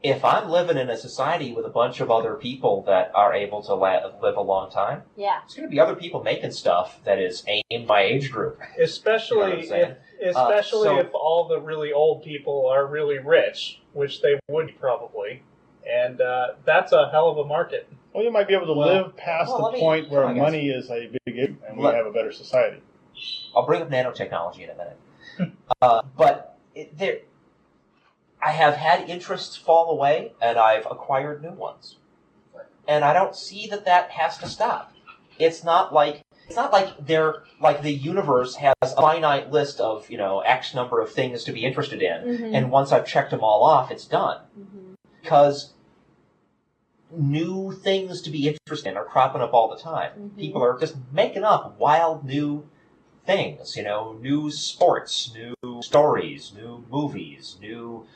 If I'm living in a society with a bunch of other people that are able to live a long time, it's going to be other people making stuff that is aimed my age group. Especially if all the really old people are really rich, which they would probably, and that's a hell of a market. Well, you might be able to live past the point where money is a big issue, and we have a better society. I'll bring up nanotechnology in a minute. But I have had interests fall away, and I've acquired new ones. And I don't see that has to stop. It's not like the universe has a finite list of, X number of things to be interested in, and once I've checked them all off, it's done. Because new things to be interested in are cropping up all the time. People are just making up wild new things, new sports, new stories, new movies, new,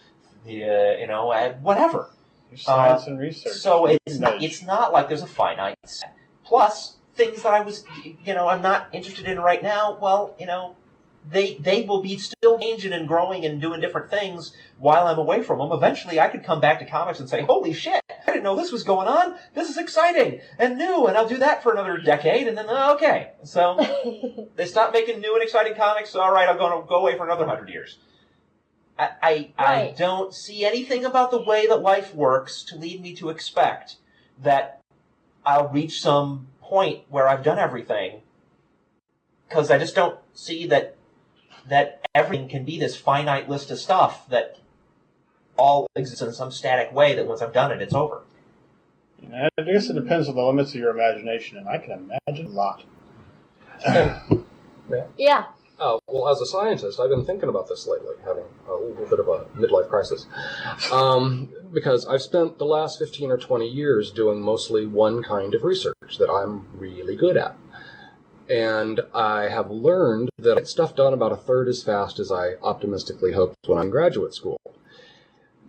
whatever. Science and research. So it's not like there's a finite set. Plus, things that I was, I'm not interested in right now, well, they will be still changing and growing and doing different things while I'm away from them. Eventually, I could come back to comics and say, holy shit, I didn't know this was going on. This is exciting and new, and I'll do that for another decade, and then, okay. So, they stop making new and exciting comics, so all right, I'm going to go away for another 100 years. I don't see anything about the way that life works to lead me to expect that I'll reach some point where I've done everything, because I just don't see that everything can be this finite list of stuff that all exists in some static way that once I've done it, it's over. I guess it depends on the limits of your imagination, and I can imagine a lot. Yeah. Well, as a scientist, I've been thinking about this lately, having a little bit of a midlife crisis. Because I've spent the last 15 or 20 years doing mostly one kind of research that I'm really good at. And I have learned that I get stuff done about a third as fast as I optimistically hoped when I'm in graduate school.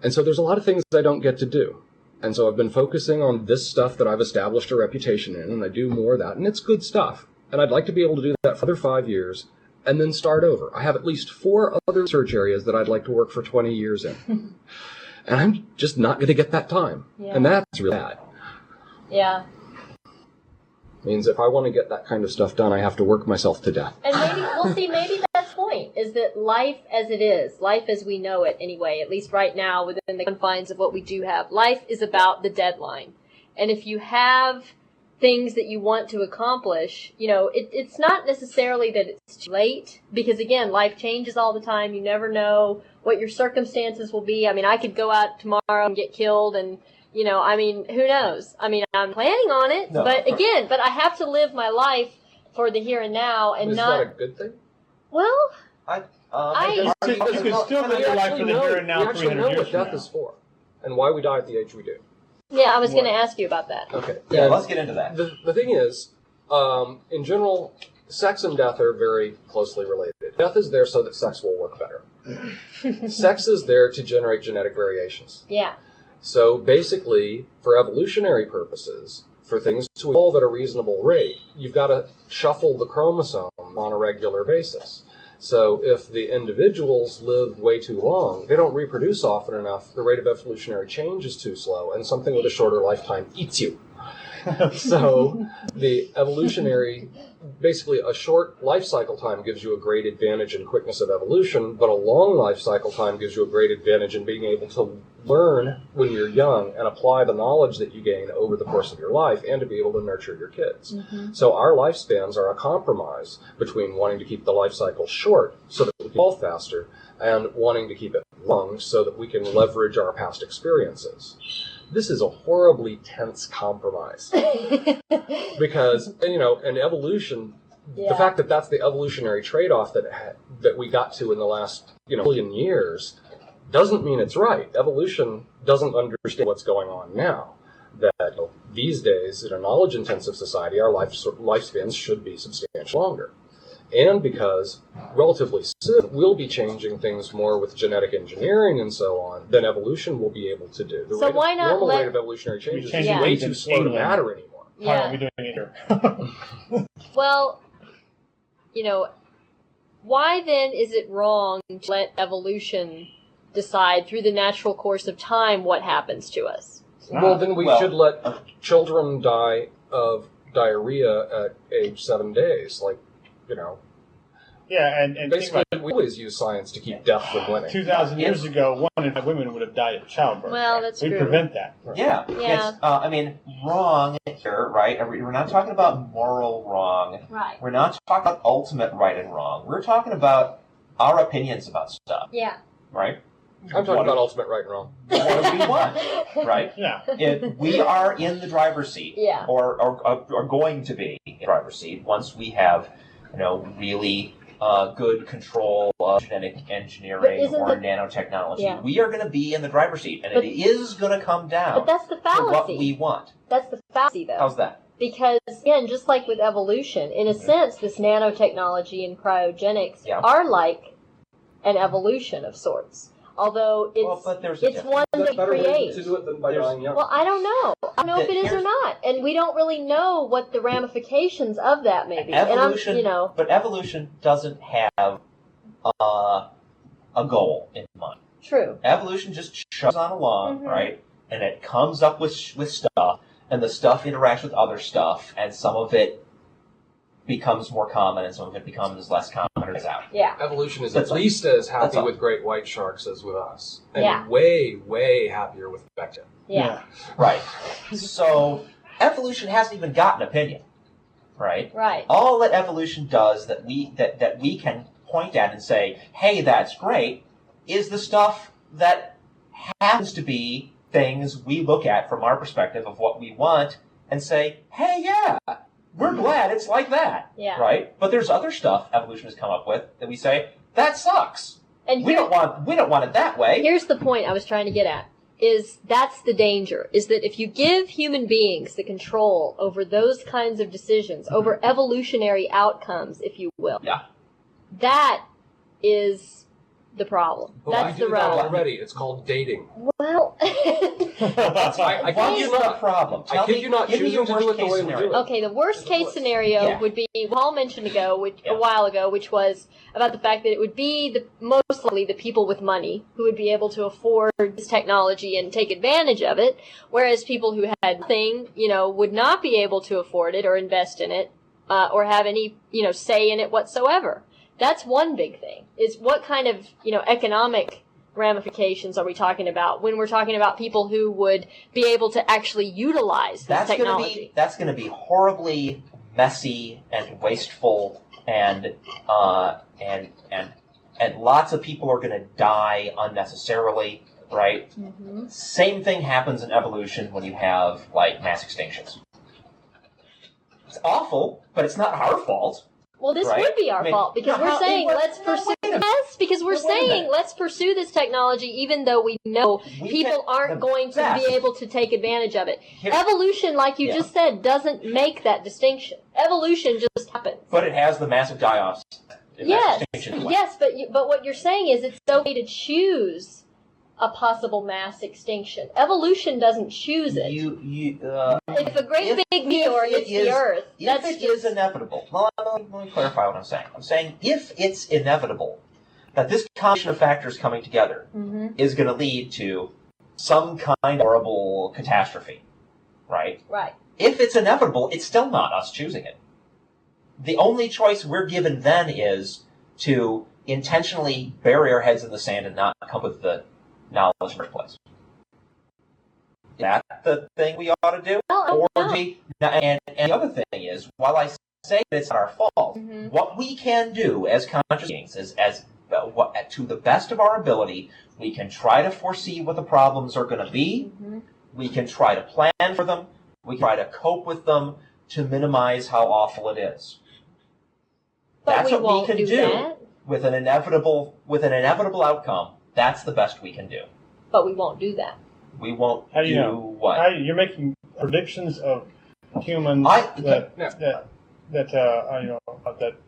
And so there's a lot of things I don't get to do. And so I've been focusing on this stuff that I've established a reputation in, and I do more of that, and it's good stuff. And I'd like to be able to do that for another 5 years, and then start over. I have at least 4 other research areas that I'd like to work for 20 years in. And I'm just not going to get that time. Yeah. And that's really bad. Yeah. Means if I want to get that kind of stuff done, I have to work myself to death. And maybe that's the point, is that life as it is, life as we know it anyway, at least right now within the confines of what we do have, life is about the deadline. And if you have things that you want to accomplish, it's not necessarily that it's too late, because again, life changes all the time. You never know what your circumstances will be. I mean, I could go out tomorrow and get killed and who knows? I mean, I'm planning on it, but I have to live my life for the here and now, and Is not. Is that a good thing? Well, you can still live your life for the here and now. We actually know what death is for, and why we die at the age we do. Yeah, I was going to ask you about that. Okay. Yeah, let's get into that. The thing is, in general, sex and death are very closely related. Death is there so that sex will work better. Sex is there to generate genetic variations. Yeah. So basically, for evolutionary purposes, for things to evolve at a reasonable rate, you've got to shuffle the chromosome on a regular basis. So if the individuals live way too long, they don't reproduce often enough, the rate of evolutionary change is too slow, and something with a shorter lifetime eats you. So the evolutionary, basically a short life cycle time gives you a great advantage in quickness of evolution, but a long life cycle time gives you a great advantage in being able to learn when you're young and apply the knowledge that you gain over the course of your life, and to be able to nurture your kids. Mm-hmm. So our lifespans are a compromise between wanting to keep the life cycle short so that we can evolve faster, and wanting to keep it long so that we can leverage our past experiences. This is a horribly tense compromise. Because, in evolution, the fact that that's the evolutionary trade-off that we got to in the last, million years doesn't mean it's right. Evolution doesn't understand what's going on now. That these days, in a knowledge-intensive society, our lifespans should be substantially longer. And because, relatively soon, we'll be changing things more with genetic engineering and so on than evolution will be able to do. The normal rate of evolutionary change is way too slow to matter anymore. Why aren't we doing it here? Well, why then is it wrong to let evolution decide through the natural course of time what happens to us? Well, then we should let children die of diarrhea at age 7 days, Yeah, and basically, we always use science to keep death from winning. 2,000 years ago, 1 in 5 women would have died at childbirth. Well, that's true. We prevent that. Yeah. It's, wrong here, right? We're not talking about moral wrong. Right. We're not talking about ultimate right and wrong. We're talking about our opinions about stuff. Yeah. Right? I'm talking about ultimate right and wrong. What do we want? Right? Yeah. If we are in the driver's seat, or are going to be in the driver's seat once we have, really good control of genetic engineering or nanotechnology. Yeah. We are going to be in the driver's seat, and it is going to come down but that's the fallacy. to what we want. That's the fallacy, though. How's that? Because, again, just like with evolution, in a sense, this nanotechnology and cryogenics are like an evolution of sorts. Although it's one that creates. To do it than by dying young. Well, I don't know. I don't know if it is or not, and we don't really know what the ramifications of that may be. Evolution, but evolution doesn't have a goal in mind. True. Evolution just chugs on along, right? And it comes up with stuff, and the stuff interacts with other stuff, and some of it becomes more common, and some of it becomes less common or dies out. Yeah. Evolution is at least as happy with great white sharks as with us. And way, way happier with bacteria. Yeah. Right. So, evolution hasn't even got an opinion. Right? Right. All that evolution does that we can point at and say, hey, that's great, is the stuff that happens to be things we look at from our perspective of what we want and say, hey, yeah, we're glad it's like that. Yeah. Right? But there's other stuff evolution has come up with that we say, that sucks. And we don't want it that way. Here's the point I was trying to get at. That's the danger, is that if you give human beings the control over those kinds of decisions, over evolutionary outcomes, if you will, that is the problem. Well, That's I do the that rub. already. It's called dating. Well, I What's kid you the not. problem? I kid you not. Give me your Choosing to do worst it the case way we do scenario. it. okay, the worst case scenario would be, Paul mentioned a while ago, which was about the fact that it would be most likely the people with money who would be able to afford this technology and take advantage of it, whereas people who had nothing, would not be able to afford it or invest in it, or have any, say in it whatsoever. That's one big thing, is what kind of, economic ramifications are we talking about when we're talking about people who would be able to actually utilize this technology? That's going to be horribly messy and wasteful, and lots of people are going to die unnecessarily, right? Mm-hmm. Same thing happens in evolution when you have, mass extinctions. It's awful, but it's not our fault. Well, this would be our fault, because we're saying let's pursue let's pursue this technology, even though we know people aren't going to be able to take advantage of it. Evolution, like you just said, doesn't make that distinction. Evolution just happens. But it has the massive die-offs. Yes, but what you're saying is it's okay to choose a possible mass extinction. Evolution doesn't choose it. If a great big meteor hits the Earth, if it is inevitable. Well, let me clarify what I'm saying. I'm saying if it's inevitable that this combination of factors coming together is going to lead to some kind of horrible catastrophe, right? Right. If it's inevitable, it's still not us choosing it. The only choice we're given then is to intentionally bury our heads in the sand and not come with the knowledge in the first place. Is that the thing we ought to do? And the other thing is, while I say that it's not our fault, what we can do as conscious beings is, to the best of our ability, we can try to foresee what the problems are going to be. We can try to plan for them. We can try to cope with them to minimize how awful it is. That's what we can do with an inevitable outcome. That's the best we can do. But we won't do that. We won't How do you do know? what? You're making predictions of humans that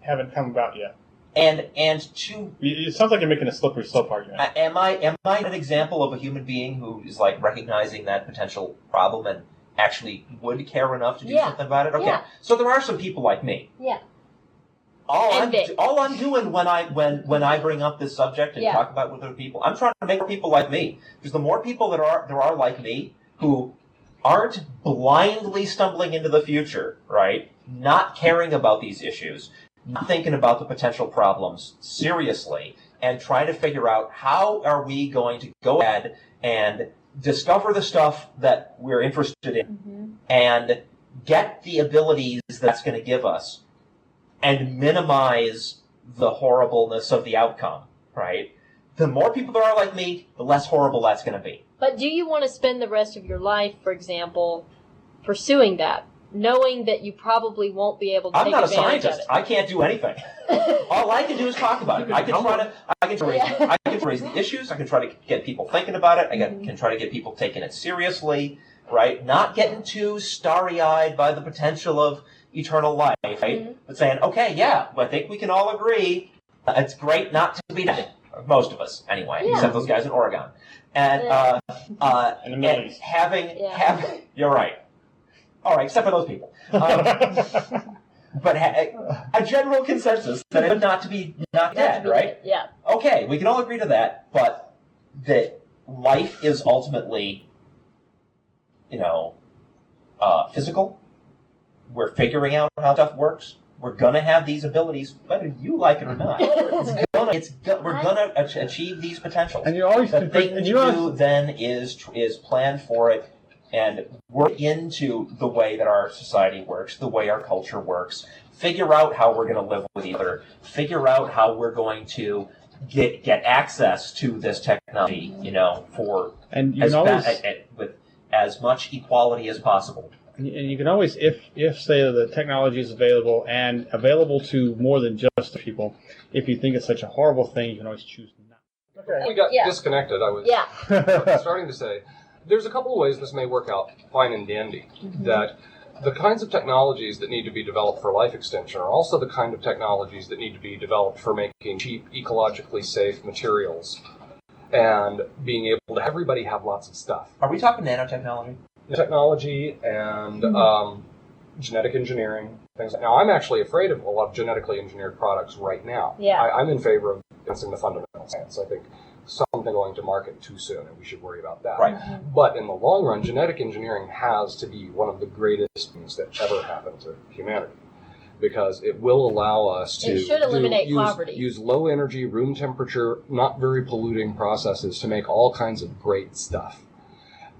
haven't come about yet. And it sounds like you're making a slippery slope argument. Am I an example of a human being who is recognizing that potential problem and actually would care enough to do something about it? Okay. Yeah. So there are some people like me. Yeah. All I'm doing when I bring up this subject and talk about it with other people, I'm trying to make more people like me. Because the more people there are like me who aren't blindly stumbling into the future, right? Not caring about these issues, not thinking about the potential problems seriously, and trying to figure out how are we going to go ahead and discover the stuff that we're interested in and get the abilities that's going to give us and minimize the horribleness of the outcome, right? The more people there are like me, the less horrible that's going to be. But do you want to spend the rest of your life, for example, pursuing that, knowing that you probably won't be able to take advantage of it? I'm not a scientist. I can't do anything. All I can do is talk about it. I can raise the issues. I can try to get people thinking about it. I can try to get people taking it seriously, right? Not getting too starry-eyed by the potential of eternal life, right? But saying, okay, I think we can all agree it's great not to be dead. Most of us, anyway, except those guys in Oregon. And having you're right. All right, except for those people. But a general consensus that it's not to be dead, right? Yeah. Okay, we can all agree to that, but that life is ultimately, physical. We're figuring out how stuff works. We're gonna have these abilities, whether you like it or not. We're gonna achieve these potentials. And you always the thing to do then is plan for it and work into the way that our society works, the way our culture works. Figure out how we're going to live with each other. Figure out how we're going to get access to this technology, with as much equality as possible. And you can always, if say the technology is available and available to more than just the people, if you think it's such a horrible thing, you can always choose not. Okay. We got disconnected. I was starting to say, there's a couple of ways this may work out fine and dandy. That the kinds of technologies that need to be developed for life extension are also the kind of technologies that need to be developed for making cheap, ecologically safe materials and being able to have everybody have lots of stuff. Are we talking nanotechnology? Technology and genetic engineering. Things. Now, I'm actually afraid of a lot of genetically engineered products right now. Yeah. I'm in favor of advancing the fundamental science. I think something going to market too soon, and we should worry about that. Right. But in the long run, genetic engineering has to be one of the greatest things that ever happened to humanity, because it will allow us to use low energy, room temperature, not very polluting processes to make all kinds of great stuff.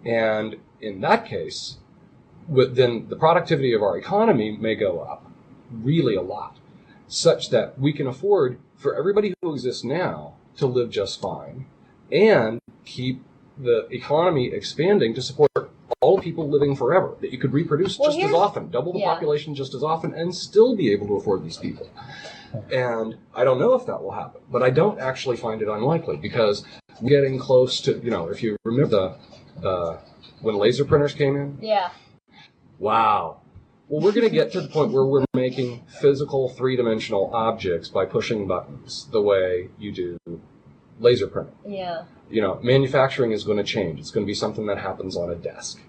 And in that case, then the productivity of our economy may go up really a lot, such that we can afford for everybody who exists now to live just fine and keep the economy expanding to support all people living forever, that you could reproduce just as often, double the population just as often, and still be able to afford these people. And I don't know if that will happen, but I don't actually find it unlikely, because we're getting close to, if you remember when laser printers came in? Yeah. Wow. Well, we're going to get to the point where we're making physical three-dimensional objects by pushing buttons the way you do laser printing. Yeah. Manufacturing is going to change. It's going to be something that happens on a desk.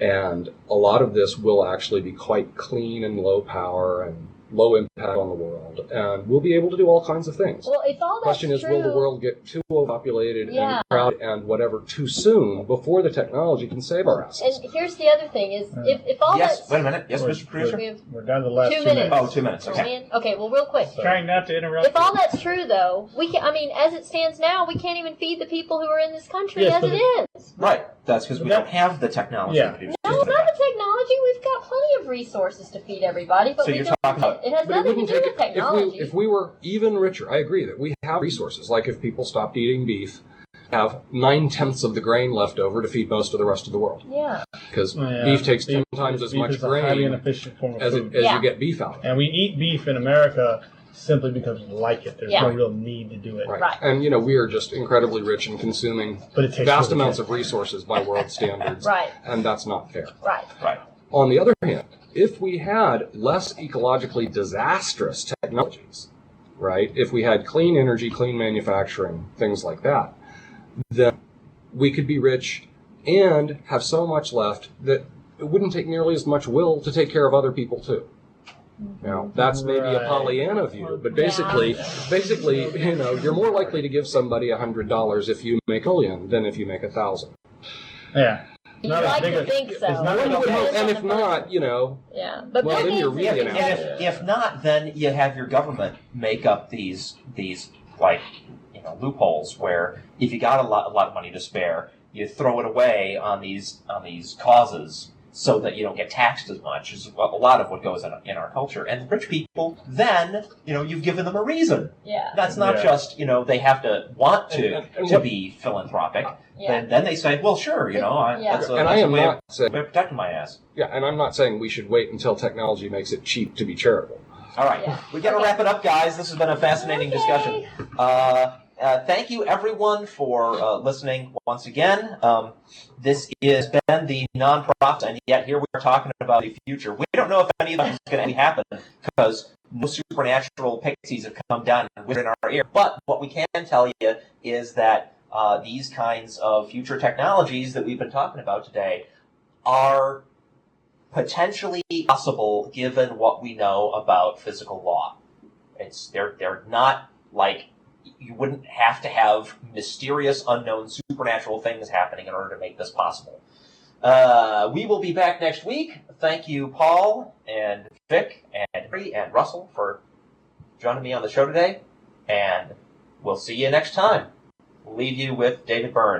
And a lot of this will actually be quite clean and low power and low impact on the world. And we'll be able to do all kinds of things. Well, if all that's question is, true, will the world get too overpopulated and crowded and whatever too soon before the technology can save our asses? And here's the other thing is, if all that's... Wait a minute. Yes, Mr. Producer? We're down to the last 2 minutes. Oh, 2 minutes. Okay. Okay, well, real quick. Trying not to interrupt. If all that's true, though, as it stands now, we can't even feed the people who are in this country as it is. Right. That's because we don't have the technology to produce. No, it's not the technology. We've got plenty of resources to feed everybody, but So you're talking about... It has nothing to do with technology. If we were even richer, I agree that we have resources. Like if people stopped eating beef, have 9/10 of the grain left over to feed most of the rest of the world. Yeah. Because beef takes 10 times as much grain highly inefficient form of as food. you get beef out of it. And we eat beef in America simply because we like it. There's no real need to do it. Right. And, we are just incredibly rich in consuming vast amounts of resources by world standards. Right. And that's not fair. Right. On the other hand, if we had less ecologically disastrous technologies, right, if we had clean energy, clean manufacturing, things like that, then we could be rich and have so much left that it wouldn't take nearly as much will to take care of other people too. Now, that's maybe a Pollyanna view, but basically, you're more likely to give somebody $100 if you make a million than if you make 1,000. Yeah. You'd like to think so. And if not, Yeah. But well, then you're really an asshole. If not, then you have your government make up these loopholes where if you got a lot of money to spare, you throw it away on these causes so that you don't get taxed as much, is a lot of what goes in our culture. And rich people, then, you've given them a reason. Yeah. That's not just, they have to want to be philanthropic. Yeah. Then they say, well, sure, that's a way of protecting my ass. Yeah, and I'm not saying we should wait until technology makes it cheap to be charitable. All right. Yeah. We got to wrap it up, guys. This has been a fascinating discussion. Thank you, everyone, for listening once again. This has been the Non-Prophets, and yet here we are talking about the future. We don't know if any of this is going to happen because no supernatural pixies have come down and whispered in our ear. But what we can tell you is that these kinds of future technologies that we've been talking about today are potentially possible given what we know about physical law. They're not like... You wouldn't have to have mysterious, unknown, supernatural things happening in order to make this possible. We will be back next week. Thank you, Paul, and Vic, and Henry, and Russell for joining me on the show today. And we'll see you next time. We'll leave you with David Byrne.